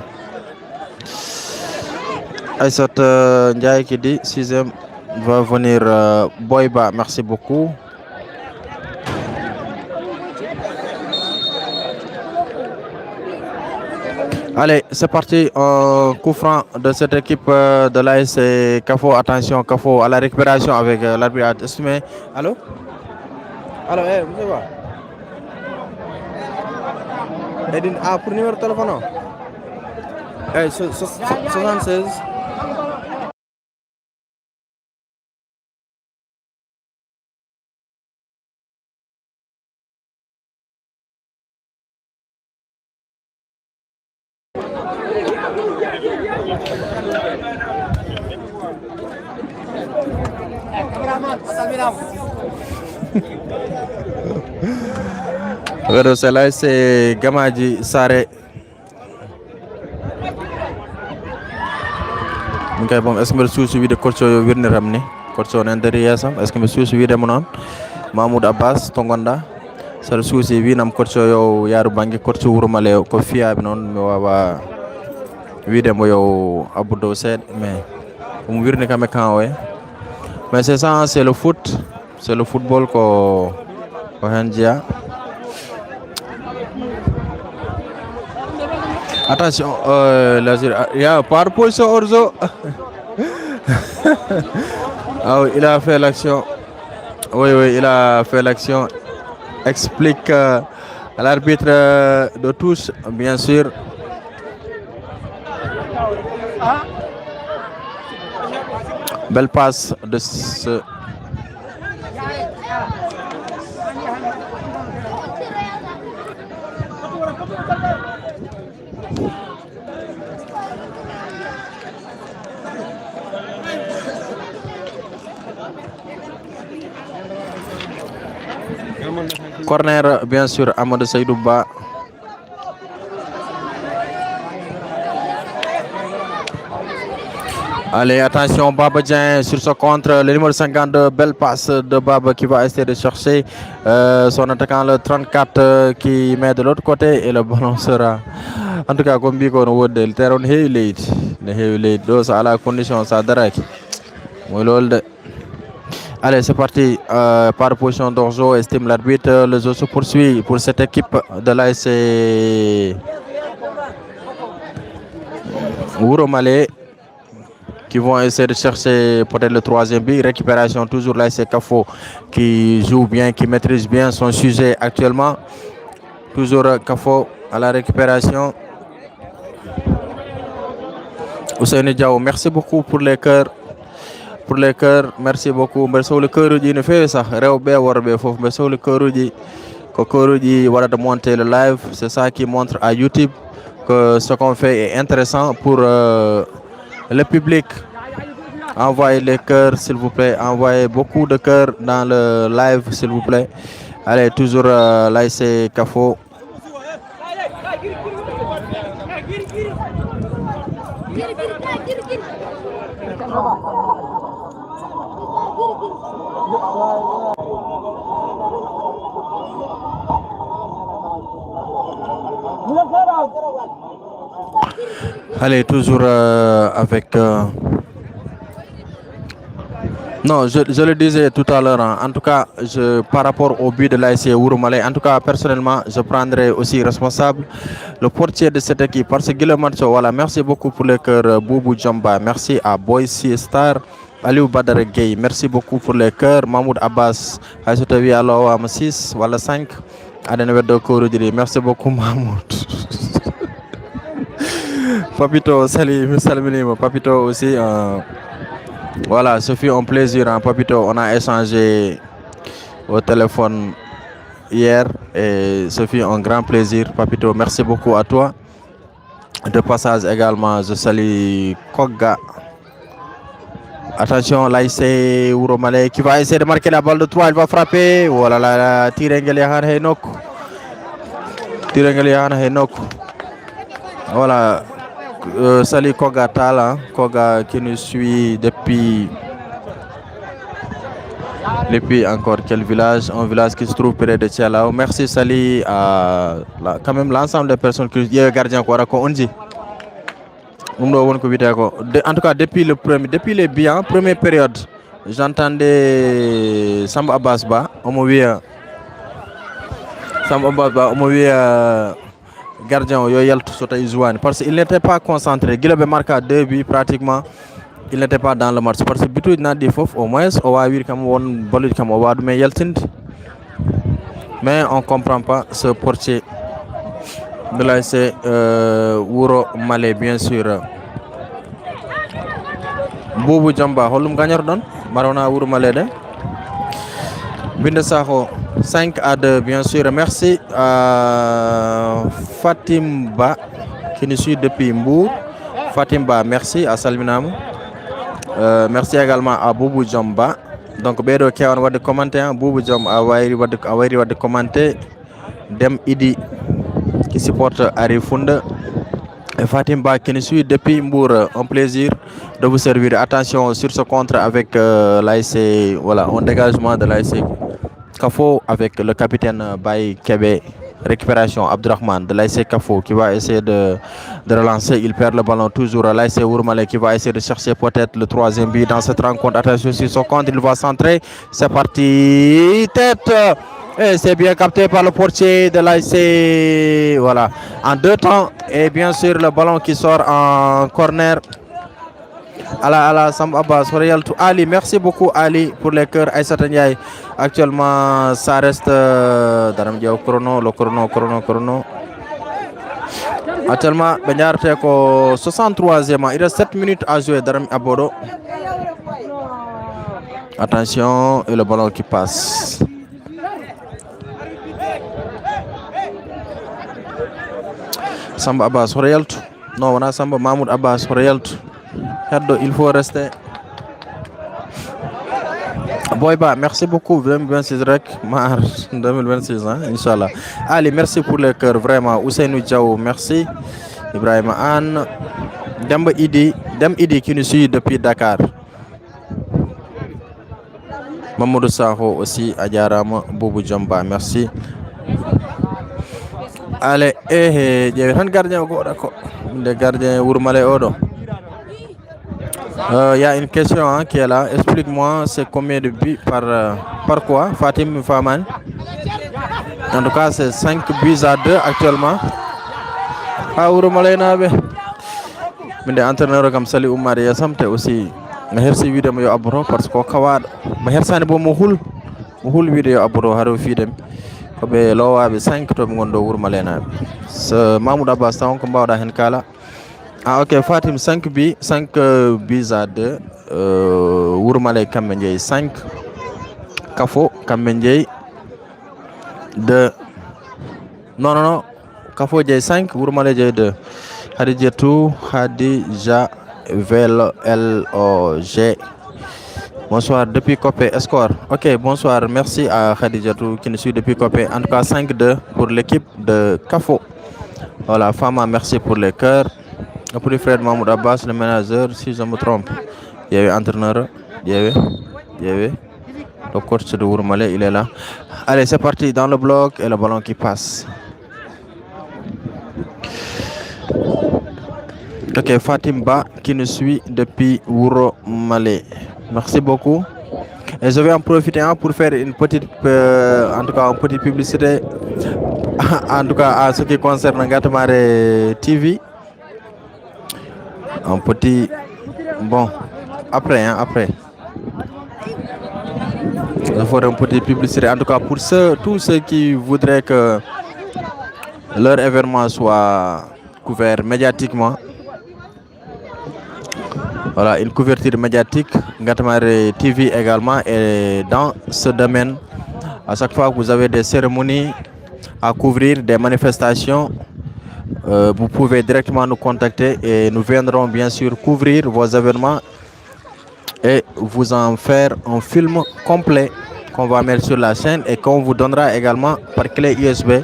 Aïssat Ndiaye qui dit 6e va venir Boyba, merci beaucoup. Allez, c'est parti, coup franc de cette équipe de l'ASC Kafo. Attention, Kafo à la récupération avec l'arbitre estimé. Allô? Allô, vous savez quoi? Edine, pour numéro de téléphone? 76. C'est là, c'est Gamaji Sare. Est-ce que je suis de Korcho Wirne Ramni? Korcho Nandariya Sam? Est-ce que je suis de Monon? Mahmoud Abbas, Tongonda. C'est le souci, Vinam Korcho Yarubangi, Korcho Wurmale, Kofia, non, Mewa Videmo yo Aboudo said, mais on Wirne Kamekan, mais c'est ça, c'est le foot, c'est le football qu'on Handia. Attention, il y a par position Orzo. Ah oui, il a fait l'action. Oui, il a fait l'action. Explique à l'arbitre de touche, bien sûr. Belle passe de ce... Corner, bien sûr, Amadou Seydouba. Allez, attention, Baba Dien sur ce contre, le numéro 52, belle passe de Baba qui va essayer de chercher son attaquant, le 34 qui met de l'autre côté et le ballon sera, en tout cas, comme dit qu'on le terrain est heavy late, ça à la condition, ça direct. Allez, c'est parti. Par position d'Orzo, estime l'arbitre. Le jeu se poursuit pour cette équipe de l'ASC Wouromalé qui vont essayer de chercher peut-être le troisième but. Récupération toujours l'ASC Kafo qui joue bien, qui maîtrise bien son sujet actuellement. Toujours Kafo à la récupération. Ousseynou Diaw, merci beaucoup pour les cœurs. Pour les cœurs, merci beaucoup. Merci le cœur ne fait ça. Merci le cœur de monter le live. C'est ça qui montre à YouTube que ce qu'on fait est intéressant pour le public. Envoyez les cœurs, s'il vous plaît. Envoyez beaucoup de cœurs dans le live, s'il vous plaît. Allez, toujours l'ASC Kafo. Allez, toujours avec... Non, je le disais tout à l'heure, en tout cas, par rapport au but de l'ASC Wouromalé, en tout cas, personnellement, je prendrai aussi responsable le portier de cette équipe. Parce que Guillaume, voilà, merci beaucoup pour le cœur, Boubou Djamba. Merci à Boysi Star, Aliou Badare Gueye. Merci beaucoup pour le cœur, Mahmoud Abbas, Aïsotavi Alo Am 6, voilà 5. Adenewedo Kouroudiri. Merci beaucoup, Mahmoud. Papito, salut, Papito aussi. Voilà, ce fut un plaisir, hein, Papito. On a échangé au téléphone hier et ce fut un grand plaisir, Papito. Merci beaucoup à toi. De passage également, je salue Koga. Attention, là, c'est Wouromalé qui va essayer de marquer la balle de 3. Il va frapper. Voilà, la Tirengeliahan Henok. Voilà. Salut Koga Tala, Koga qui nous suit depuis encore quel village, un village qui se trouve près de Tchalao. Merci Sali à quand même l'ensemble des personnes qui y gardien quoi on dit. En tout cas depuis les biens, première période, j'entendais Samba Abbasba, on m'a gardien parce qu'il n'était pas concentré. Il marqué à 2 buts pratiquement. Il n'était pas dans le match parce que Bitou n'a dit au moins mais on comprend pas ce portier de l'ASC Wouromalé bien sûr. Boubou Djamba holum gagneur don Marona Wouromalé de Binde Sakho 5-2 bien sûr. Merci à Fatimba qui nous suit depuis Mbour. Fatimba, merci à Salminam. Merci également à Boubou Djamba. Donc Bedo qui a de commenter, Boubou Djamba a de commenter. Dem Idi qui supporte Arifunda. Et Fatimba qui nous suit depuis Mbour. Un plaisir de vous servir. Attention sur ce contre avec l'ASC, voilà, un dégagement de l'ASC Kafo avec le capitaine Baye Kebe. Récupération Abdurrahman de l'ASC Kafo qui va essayer de relancer. Il perd le ballon toujours. L'ASC Wouromalé qui va essayer de chercher peut-être le troisième but dans cette rencontre. Attention sur son compte, il va centrer. C'est parti. Tête. Et c'est bien capté par le portier de l'ASC. Voilà. En 2 temps. Et bien sûr, le ballon qui sort en corner. À la Sam Abbas, Royal to Ali. Merci beaucoup, Ali, pour les cœurs. Aïssata Ndiaye. Actuellement, ça reste. Daram Diaw chrono. Actuellement, Benyar Teko 63e. Il reste 7 minutes à jouer. Daram Abodo. Attention, et le ballon qui passe. Samba Abbas Royalto. Non, on a Samba Mahmoud Abbas Royalto. Il faut rester. Boyba, merci beaucoup. 2026 Rek. Mar 2026, hein, Inch'Allah. Allez, merci pour le cœur, vraiment. Ousseinou Diaw, merci. Ibrahim Anne. Dem Idi qui nous suit depuis Dakar. Mamoudou Saho aussi. Adjarama Boubou Djamba, merci. Allez, il y a un gardien au d'accord. Le gardien Ourmale Odo. Il y a une question hein, qui est là. Explique-moi, c'est combien de buts par quoi, Fatim Faman? En tout cas, c'est 5 buts à 2 actuellement. Ah, Ourmale Nabe. Mais les entraîneurs comme Sali Oumar Yassam, tu aussi. Merci vidéo yo abro parce que kawad. Merci bo mohul vidéo abro haro fidem. Kobe lowaɓe 5 to ɓe gonɗo wuro Malena so Mamoudou Abbas taw ko mbawɗa hen kala. Ah ok, Fatim 5 buts à 2 wuro Malé kamɓe jeeyi 5 Kafo kamɓe jeeyi 2 non Kafo jeeyi 5 wuro Malé jeeyi 2 Hadija VLOG. Bonsoir depuis Copé Escort. Ok, bonsoir. Merci à Khadijatou qui nous suit depuis Copé. En tout cas, 5-2 pour l'équipe de Kafo. Voilà, Fama, merci pour les cœurs. Pour le frère Mahmoud Abbas, le manager, si je me trompe. Il y avait entraîneur, il y avait. Le coach de Ourmalé, il est là. Allez, c'est parti dans le bloc et le ballon qui passe. Ok, Fatim Ba qui nous suit depuis Ourmalé. Merci beaucoup. Et je vais en profiter pour faire une petite, petite publicité, en tout cas à ce qui concerne Ngatamare TV. Un petit, bon, après. Je vais faire une petite publicité, en tout cas pour tous ceux qui voudraient que leur événement soit couvert médiatiquement. Voilà, une couverture médiatique. Ngatamare TV également est dans ce domaine. À chaque fois que vous avez des cérémonies à couvrir, des manifestations, vous pouvez directement nous contacter et nous viendrons bien sûr couvrir vos événements et vous en faire un film complet qu'on va mettre sur la chaîne et qu'on vous donnera également par clé USB.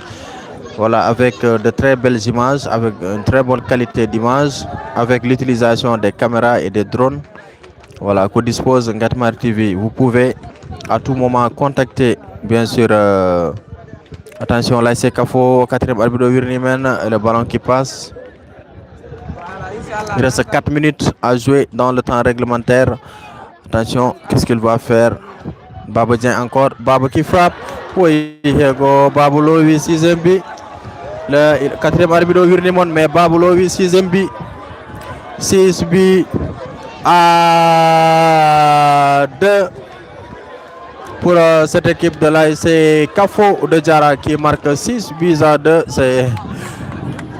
Voilà, avec de très belles images, avec une très bonne qualité d'image, avec l'utilisation des caméras et des drones. Voilà, que dispose Ngatamare TV. Vous pouvez à tout moment contacter, bien sûr, attention, là c'est Kafo, 4e arbitre Wirnimen, le ballon qui passe. Il reste 4 minutes à jouer dans le temps réglementaire. Attention, qu'est-ce qu'il va faire? Baba Dien encore, Baba qui frappe. Oui, Baba Lovi, 6e but. Le 4e arbitre Wirnimen, mais Baba Lovi, 6e but. 6 buts à 2 pour cette équipe de l'ASC Kafo de Diarra qui marque 6 buts à 2. Et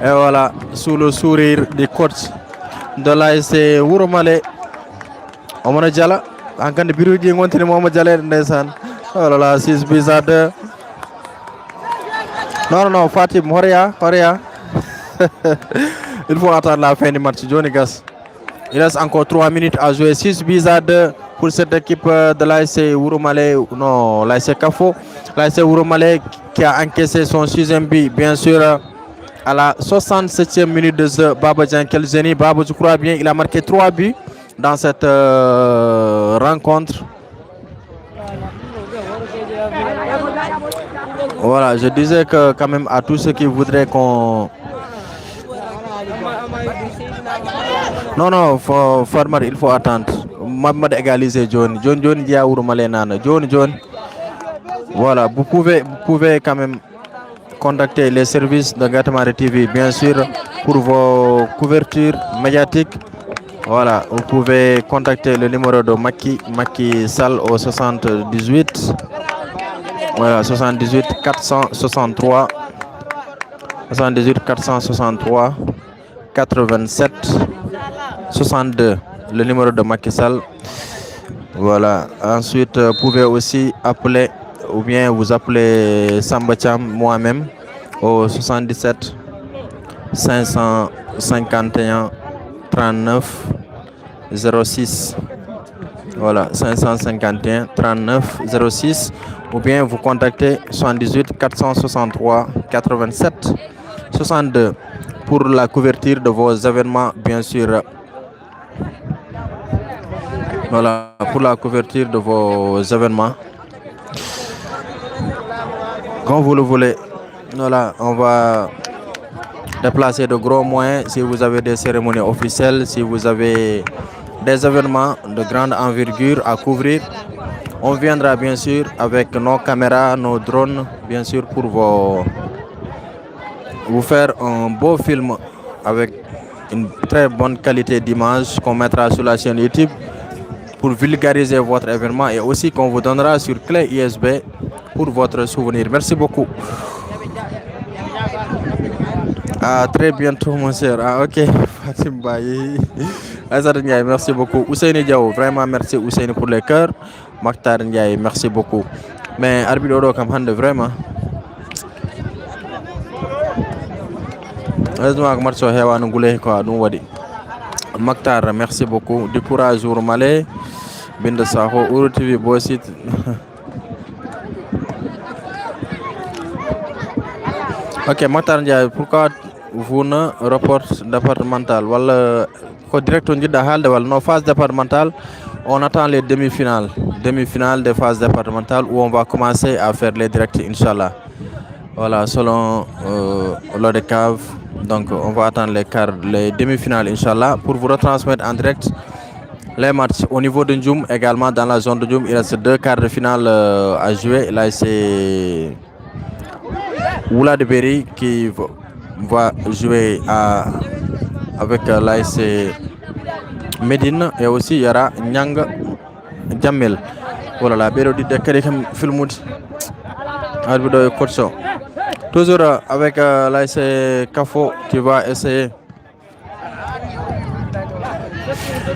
voilà, sous le sourire du coach de l'ASC Ourmalé, Omar Diala. En cas de biruji ngontini Mohamed Dialé ndeysaan. Oh là là, 6 buts à 2. Non, Fatim, Horia. Il faut attendre la fin du match. Johnny Gas. Il reste encore 3 minutes à jouer. 6 buts à 2 pour cette équipe de l'ASC Ourmalé. Non, l'ASC Kafo. L'ASC Ourmalé qui a encaissé son 6e but, bien sûr, à la 67e minute de jeu. Baba Dien, quel génie. Baba, je crois bien, il a marqué 3 buts dans cette rencontre. Voilà, je disais que quand même à tous ceux qui voudraient qu'on... Non, Farmer, il faut attendre. Mohamed égaliser John. John, Dia Ourmalé Nana. John. Voilà, vous pouvez quand même contacter les services de Gatamari TV, bien sûr, pour vos couvertures médiatiques. Voilà, vous pouvez contacter le numéro de Macky Sall au 78. Voilà, 78 463 87 62, le numéro de Macky Sall. Voilà, ensuite vous pouvez aussi appeler ou bien vous appelez Samba Cham, moi-même, au 77 551 39 06. Voilà, 551 39 06, ou bien vous contactez 78 463 87 62 pour la couverture de vos événements, bien sûr. Voilà, pour la couverture de vos événements. Quand vous le voulez. Voilà, on va déplacer de gros moyens si vous avez des cérémonies officielles, si vous avez des événements de grande envergure à couvrir. On viendra bien sûr avec nos caméras, nos drones, bien sûr, pour vous faire un beau film avec une très bonne qualité d'image qu'on mettra sur la chaîne YouTube pour vulgariser votre événement et aussi qu'on vous donnera sur clé USB pour votre souvenir. Merci beaucoup. À très bientôt, mon cher. Ah, ok. Fatim Baye. Azar Ndiaye, merci beaucoup. Ousseini Diaw, vraiment merci Ousseini pour les cœurs. Maktar Ndiaye, merci beaucoup. Mais arbitre Odo kam hande vraiment. Heureusement que match o hewano ngule ko dum wadi. Maktar, merci beaucoup. Du courage pour Malé. Binda Saho, Ouro TV, Bossit. Ok, Maktar Ndiaye, pourquoi vous ne reportez départemental wala ko directeur jidda halde wala no phase départementale? On attend les demi-finales des phases départementales où on va commencer à faire les directs, Inch'Allah. Voilà, selon l'ODCAV. Donc on va attendre les demi-finales, Inch'Allah, pour vous retransmettre en direct les matchs. Au niveau de Ndjoum, également dans la zone de Ndjoum, il reste 2 quarts de finale à jouer. Là, c'est Oula de Berry qui va jouer avec l'ASC Médine, et aussi il y aura Nyang Djamel. Voilà, la Bérodi de Kerikam Filmoud. Albido Kotso. Toujours avec l'ASC Kafo qui va essayer.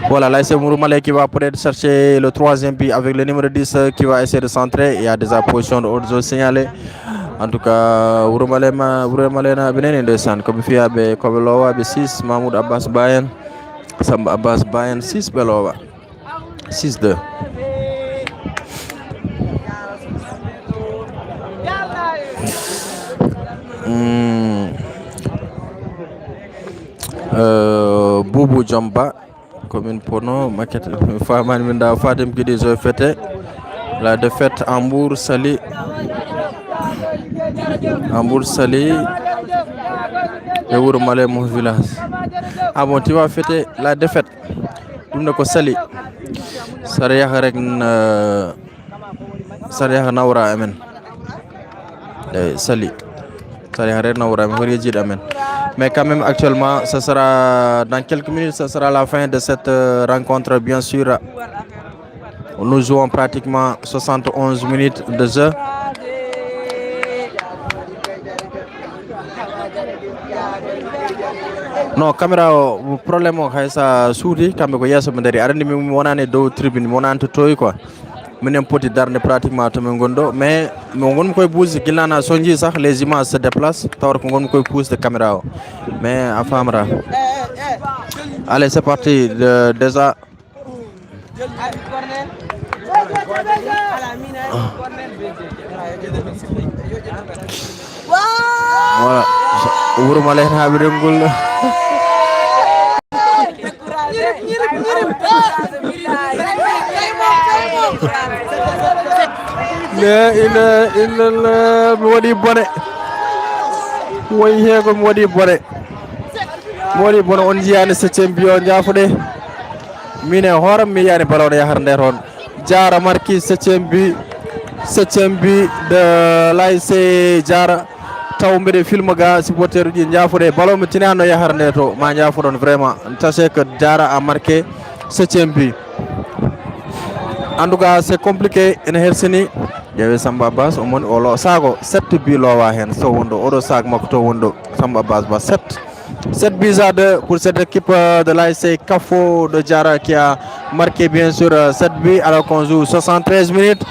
Voilà, l'ASC Mouroumalé qui va peut-être chercher le 3e but avec le numéro 10 qui va essayer de centrer. Il y a des positions de haute zone signalées. En tout cas, Mouroumalé na benene ndesan comme fiabe Kobelowa be 6, Mahmoud Abbas Bayen, Samba Abbas Bayen 6 Belowa 6-2. Boubou Djamba, commune Pono, maquette Faman Minda Fadim qui dit fêté la défaite en Mbour Sali. Ambour Sali et Mouroumalé, mon village. Ah bon, tu vas fêter la défaite. Tu ne connais Sali. Sariya Naura Amen. Sali. Sariya Naura Amen. Mais quand même, actuellement, ce sera dans quelques minutes, ce sera la fin de cette rencontre, bien sûr. Nous jouons pratiquement 71 minutes de jeu. Non, caméra o problème o haysa suudi kambe ko yeso be dari arandi mi wonane dow tribune wonane to toy quoi minen poti darne pratiquement to men gondo mais mo gon koy pousse gilana sonji sax les images se déplacent tawr ko gon koy pousse de caméra o mais a famra. Allez, c'est parti déjà. Voilà, Mouroumalé ha bi ngul. Il wadi bone way hego mi wadi bone on jiyani 7e bio jafude mine horam mi yani balawde yahar nder hon jara marki 7e bi 7e but de l'ASC Diara taw mbeɗe film ga supporter uji jaafude ballon mi tinano yahar nde to ma jaafuɗon vraiment sachez que Diara a marqué 7e but. En tout cas c'est compliqué ene hersini ƴeewe Samba Abbas omoni o sago 7 but lowa hen so wondo oɗo sac makko to wondo Samba Abbas ba 7 buts à 2 pour cette équipe de l'ASC Kafo de Diara qui a marqué bien sûr 7 buts alors qu'on joue 73 minutes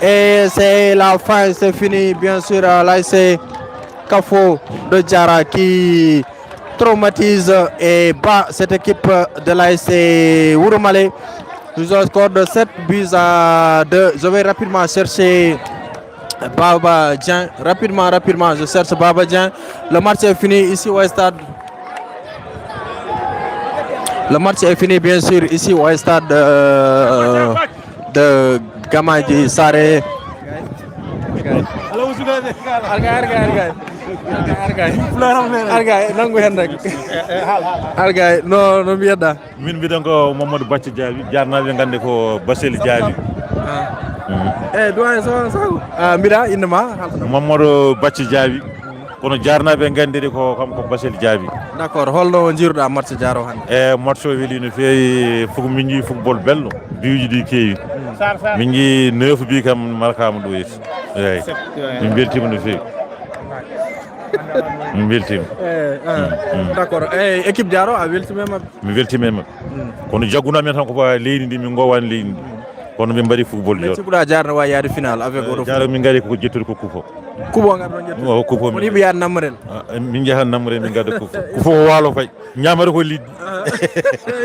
et c'est la fin, c'est fini bien sûr l'ASC Kafo de Diara qui traumatise et bat cette équipe de l'ASC Wouroumale. Nous avons un score de 7 buts à 2. Je vais rapidement chercher Baba Dieng. Rapidement, je cherche Baba Dieng. Le match est fini ici au stade. Le match est fini bien sûr ici au stade de Gamadji Saré. Argay no mbiyedda min mbiɗon ko Mamadou Bacci Diaby jarnaɓe gande ko Bassel Diaby doyen sago mbiɗa indema Mamadou Bacci Diaby kono jarnaɓe gandiri ko kam ko Bassel Diaby. D'accord, holno jiruɗa match Diaro hande? Match o weeli no feewi min jii football belɗo biuji ɗi keewi min jii 9 bi kam markama ɗo yeeti eyyi min beltima no feewi mi weltima d'accord équipe Diaro a weltima mabɓe mi weltima mabɓe kono jaggunamen tan ko leydi ndi min gowani leydi ndi kono min mbaɗi football Diaro ciɓuɗa Diaro ne wawi yaade final avec oɗo Diaro min gaari koko jettude ko kupo garɗon jettude kupo woni ɓe yaade nammarel min jahan nammarel min gadda kupo kupo o waalo fay ñamata ko liɗɗi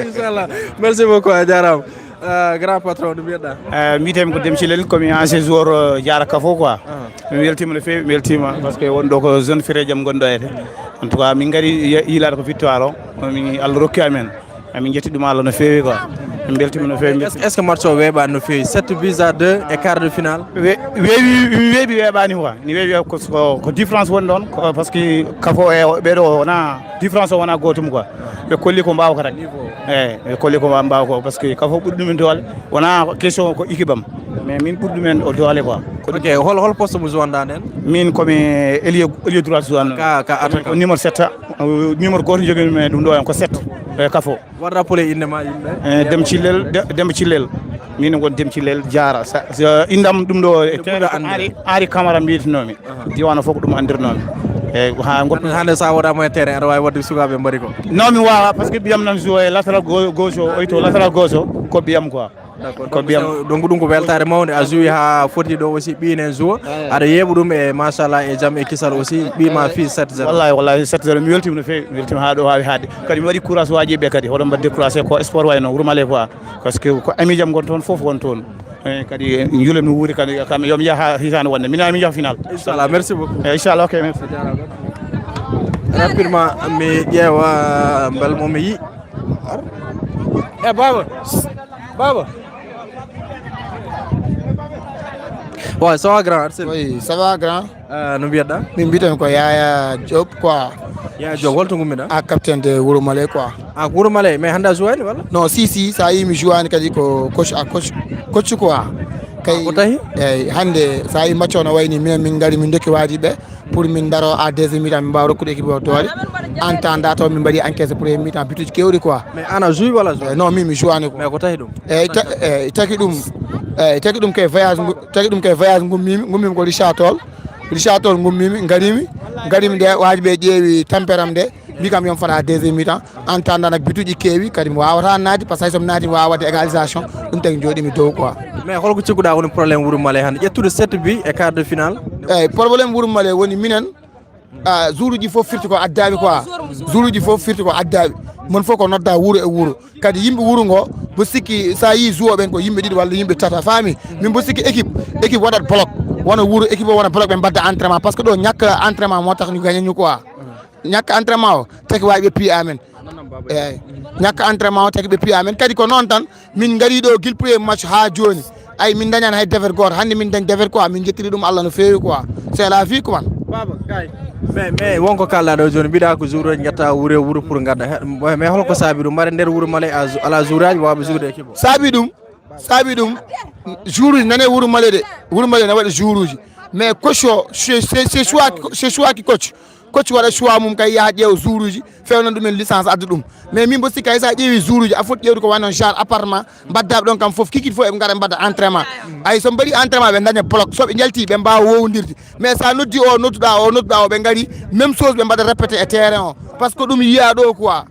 inchallah merci beaucoup a jarama grand patron ɗum mbiyeɗa mbitemi ko Demcilel komi ancien joueur Diara Kafo quoi mi weltima no fewi mi weltima par ce que wonɗo ko jeune frère jaam gonɗo ete en tout cas min gaari yilade ko victoire o min Allah rokki amen min jetti ɗum Allah no fewi quoi min beltima no fewi. Est ce que match o weeɓani no fewi 7 buts à 2 et quart de finale weeɓi weeɓani quoi ni weeɓi ko différence woni ɗon par ce que Kafo e ɓeɗo wona différence o wona gotum quoi ɓe kolli ko mbawa ko tan ɓe kolli ko mbawa ko par ce que Kafo ɓuuri ɗumen doole wona question ko équipe am mais min ɓuuri ɗumen o doole quoi. Ok, hol poste mo jouanda nden? Min komi ailier droit jouan ka attaquant numéro 7 numéro goto jogui men ɗum ɗo en ko 7 Kafo. Wat rappelé indema yimɓe? Demba Cillel min gon Demba Cillel Diara indam ɗum ɗo Henri Camara mbiyetenomi diwana fof ko ɗum andirnomi eyyi ha goɗɗo hande sa waɗama e terrain aɗa wawi wadde sukaɓe mbaɗi ko non mi wawa par ce que ɓiyam nan joué latéral gauche o oyto latéral gauche o ko ɓiyam quoi ko ɓiyam donc ɗum ko weltare mawde a joué ha foti ɗo aussi ɓiine joué aɗa yeeɓa ɗum e machallah e jaam e kisal aussi ɓima fi 7-0 wallahi 7-0 mi weltima no fewi mi weltima ha ɗo hawi haade kadi mi waɗi courage waji ɓe kadi hoɗon mbaɗi découragé ko sport wayno Wouroumale quoi par ce que ko ami jaam gon toon foof won toon kadi juulen mi wuuri kadi kam yomi jaaha hitande wonde min jaaha final inchallah merci beaucoup inchallah ok merci rapidement mi ƴeewa bel momi yi baba ouais, ça va grand Arsène? Oui, ça va grand. No mbiyatɗa? Min mbiyatami ko Yaya Diop quoi. Yaya Diop holto gummiɗa? A capitaine de Wouroumale quoi. A Wouroumale mais hande a jouani walla? Non si sa yi mi jouani kadi ko coach quoi. Kay ko tahi? Eyyi hande sa yi match o no wayni minen min gari min dokki wajiɓe pour min daro à deuxième mi-temps min mbawa rokkude équipe o doole en temps da taw min mbaɗi encaissé premier mi-temps butuji kewɗi quoi. Mais an a joué walla joué? Non min mi jouani ko. Mais ko tahi ɗum? Eyyi tagi ɗum kay voyage gummimi ko Richard Toll gummimi garimi nde wajiɓe ƴeewi tempére am nde mbi kam yon fota deuxième mi-temps en temps nak bituji keewi kadi mi wawata naadi par ce que somi naadi mi wawa wadde égalisation ɗum tagi jooɗimi dow quoi. Mais holko cikkuɗa woni probléme Wouroumale hande ƴettude 7 buts et quart de finale? Eyyi probléme Wouroumale woni minen jour uji fof firti ko addaɓe quoi jour uji fof firti ko addaɓe mon fof ko nodda wuuro e wuuro kadi yimɓe wuuro ngo bo sikki sa yi jouoɓen ko yimɓe ɗiɗi walla yimɓe tata faami min bo sikki équipe waɗat bloc wona wuuro équipe o wona bloc ɓe mbadda entraînement par ce que ɗo ñakka entraînement mo tax ñu gañañu quoi ñakka entraînement o taki wawi ɓe piya amen eyyi ñakka entraînement o taki ɓe piya amen kadi ko noon tan min gari ɗo guil premier match ha joni ay min dañani hay défaite goto hande min dañ défaite quoi min jettiri ɗum Allah no fewi quoi c'est la vie quoi baba kay mais wonko kalɗa ɗo joni mbiɗa ko jour uji guetta wuuro pour gadda mais holko saabi ɗum mbaɗa nder Wouroumale ala jour aji wawɓe joude équipe o saabi ɗum saabi ɗum jour uji nane Wuro Male de Wuro Male ne waɗa jour uji mais coach o c'est choix ki coach waɗa choix mum kay yaha ƴeewa jour uji fewnan ɗumen licence adda ɗum mais min bo sikka sa ƴeewi jour uji a foti ƴewde ko wayno genre appartement mbaddaɓe ɗon kam foof kikit fof eɓe gara mbadda entraînement ay so mbaɗi entraînement ɓe daña bloc soɓe jalti ɓe mbawa wowdirde mais sa noddi o nodduɗa o ɓe gari même chose ɓe mbaɗa répété e terrain o par ce que ɗum yiya ɗo quoi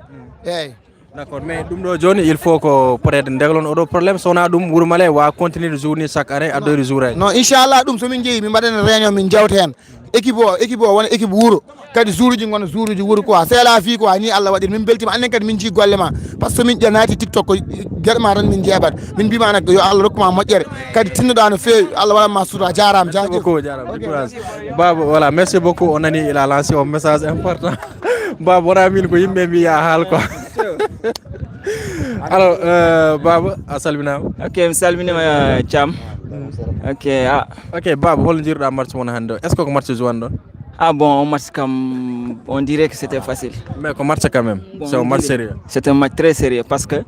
eyyi d'accord mais ɗum ɗo joni il faut ko peut être deglon oɗo probléme sowona ɗum Wuro Male wa continuer journée chaque année addoyde jour aji non inchallah ɗum somin jeeyi min mbaɗen réunion min jewta hen équipe o wona équipe wuuro kadi jour uji gona jour uji wuuro quoi seela fi quoi ni Allah waɗiri min beltima annen kadi min jii golle ma par ce que min ƴanati TikTok ko gueɗe ma tan min jeeɓat min mbima nak yo Allah rokkuma moƴƴere kadi tinnoɗa no fewi Allah waɗanma sutura jarama Baba voilà merci beaucoup on nani il a lancé un message important Baba wona min ko yimɓe mbi ya haal quoi alors Baba a salminama ok mi salminima Thiam ok Baba hol jiruɗa match mon hande est ce que ko match jouan ɗon bon match comme on dirait que c'était facile mais ko match quand même c'est un match sérieux c'est un match très sérieux parce que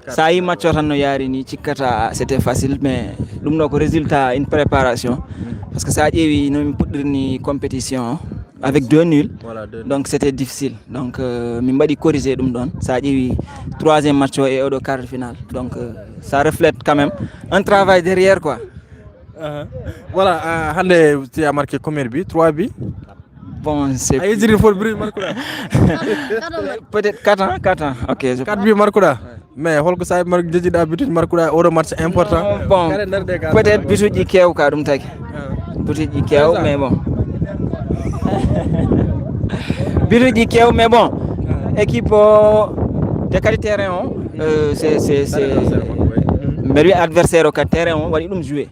sa yi match o tan no yaari ni cikkata c'était facile mais ɗum ɗo ko résultat une préparation parce que sa ƴeewi nomin puɗɗirni compétition avec 2 nuls donc c'était difficile donc min mbaɗi corriger ɗum ɗon sa ƴeewi 3e match o e oɗo quart de finale donc ça reflète quand même un travail derrière quoi voilà hande tu as marqué combien de buts 3 buts bon c'est peut-être 4 ans ok 4 buts marquuɗa mais holko sa jejiɗa butuji marquuɗa oɗo match important bon peut-être butuji kew ka ɗum tagi butuji kew mais bon butuji kew mais bon équipe o te kadi terrain o c'est mbeɗa wiya adversaire o kadi terrain o waɗi ɗum joué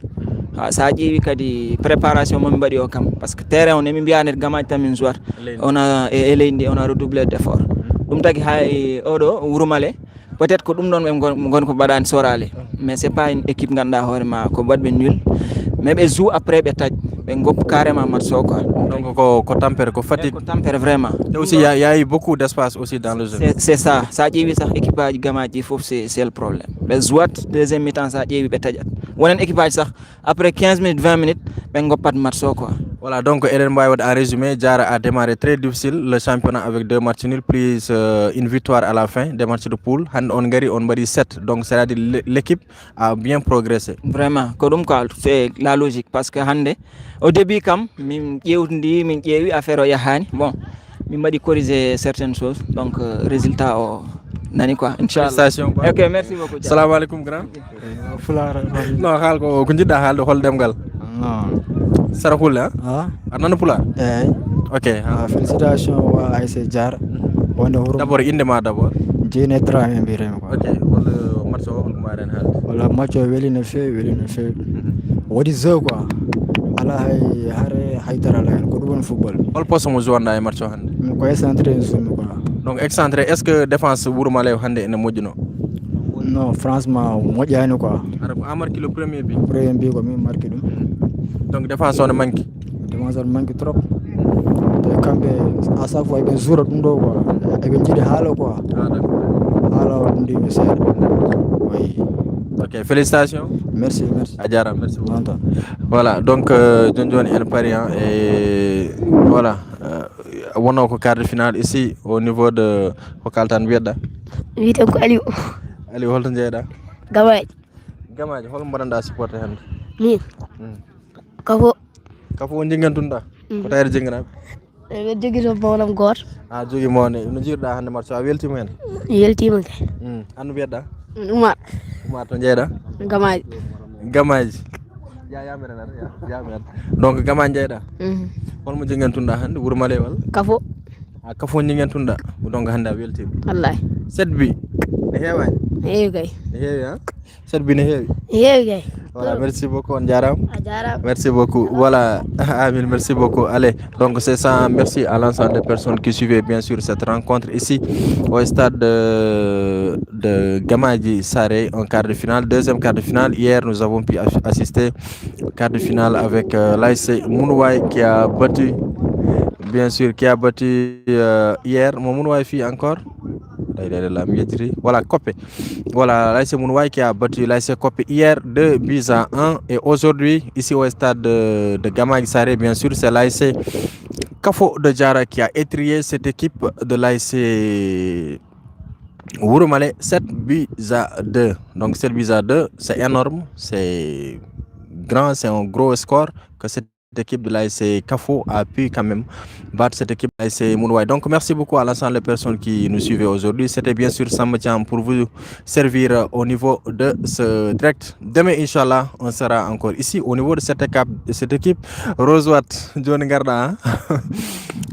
sa ƴeewi kadi préparation momin mbaɗi o kam par ce que terrain o nemi mbiyanet gamaji tan min jouat ona e leydi ndi ona redoublé d' effort ɗum tagi ha oɗo Wuro Male peut être ko ɗum ɗon ɓe gon ko mbaɗani sorale mais c'est pas une équipe ganduɗa hoorema ko mbaɗɓe nul mais ɓe joue après ɓe taaj ɓe goppu carrément match o quoi donc ko tampere ko fatigue ko tampere vraiment et aussi il y a eu beaucoup d'espace aussi dans le jeu c'est ça sa ƴeewi sah équipe aji gamaji foof c'est le problème ɓe jouat deuxième mi-temps sa ƴeewi ɓe taƴat wonen équipe aji sah après 15 minutes 20 minutes ɓe goppat match o quoi voilà donc eɗen mbawi wadde en résumé Diarra a démarré très difficile le championnat avec 2 matchs nuls plus une victoire à la fin des matchs de poule hande on gari on mbaɗi 7 donc c'est à dire l'équipe a bien progressé vraiment ko ɗum quoi c'est la logique parce que hande au début kam min ƴeewi affaire o yahani bon min mbaɗi corriger certaines choses donc résultat o nani quoi inchallah ok merci beaucoup salamu aleykum grand fulara non haal ko jiɗɗa haalde hol ɗemgal sara hulle a nana pulaar ok félicitation wa ASC Diarra wonde Wuro d' abord inde ma d' abord Diine Dramé mbiyetemi quoi ok walla match o holko mbaɗen haalde walla match o weeli no fewi waɗi jeu quoi ala hay dara ala hen ko ɗum woni football hol poste mo jowanɗa e match o hande min ko excentré sumi quoi donc excentré est ce que défense Wuro Male hande ene moƴƴuno non franchement moƴƴani quoi a marqué le premier but ko min marqué ɗum donc défense o ne manque trop te kamɓe à chaque fois eɓe joura ɗum ɗo quoi eɓe jiiɗi haala quoi haala o ɗum ndimi seeɗa oui ok félicitations merci a jarama merci beaucoup voilà donc joni en pari et voilà wonno ko quart de finale ici au niveau de ko kaltan mbiyeɗa wiyete ko Aliou holto jeeyɗa gamaji hol mbaɗanɗa supporté hande min kafo o jiggantunɗa ko tawere jigganaɓe eɓe jogui to mawnam goto a jogui mawne no jiiruɗa hande match a weltima hen weltima kay anno mbiyeɗa Oumar to jeeyɗa gamaji yamere donc gamaji jeeyɗa holmo jiggantunɗa hande Wuro Male walla kafo jiggantunɗa donc hande a weltima wallahi 7 bi ne heewani ne heewi kay ne heewi 7 bi ne heewi kay voilà merci beaucoup on jarama merci beaucoup voilà Amine merci beaucoup allez donc c'est ça merci à l'ensemble des personnes qui suivaient bien sûr cette rencontre ici au stade de Gamadji Saré en quart de finale deuxième quart de finale hier nous avons pu assister au quart de finale avec l'ASC Mounouaye qui a battu bien sûr hier mon Mounouaye fi encore Voilà, Copé. Voilà, l'ASC Mounouaï qui a battu l'ASC Copé hier 2-1. Et aujourd'hui, ici au stade de Gamaï Saré, bien sûr, c'est l'ASC Kafo de Djara qui a étrié cette équipe de l'ASC Wouroumale 7-2. Donc 7-2, c'est énorme, c'est grand, c'est un gros score que cette équipe de l'ASC Kafo a pu quand même battre cette équipe de l'ASC Mounouaï. Donc merci beaucoup à l'ensemble des personnes qui nous suivaient aujourd'hui. C'était bien sûr Sambatian pour vous servir au niveau de ce direct. Demain, Inch'Allah, on sera encore ici au niveau de cette équipe. Rose Watt, John Garda.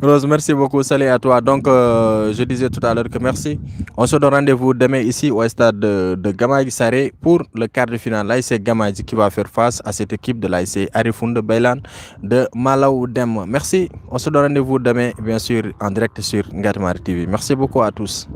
Rose, merci beaucoup. Salut à toi. Donc, je disais tout à l'heure que merci. On se donne rendez-vous demain ici au stade de Gamaï Saré pour le quart de finale. L'ASC Gamaï qui va faire face à cette équipe de l'ASC Arifound Baylan de Malaw Dem. Merci. On se donne rendez-vous demain, bien sûr, en direct sur Ngatmar TV. Merci beaucoup à tous.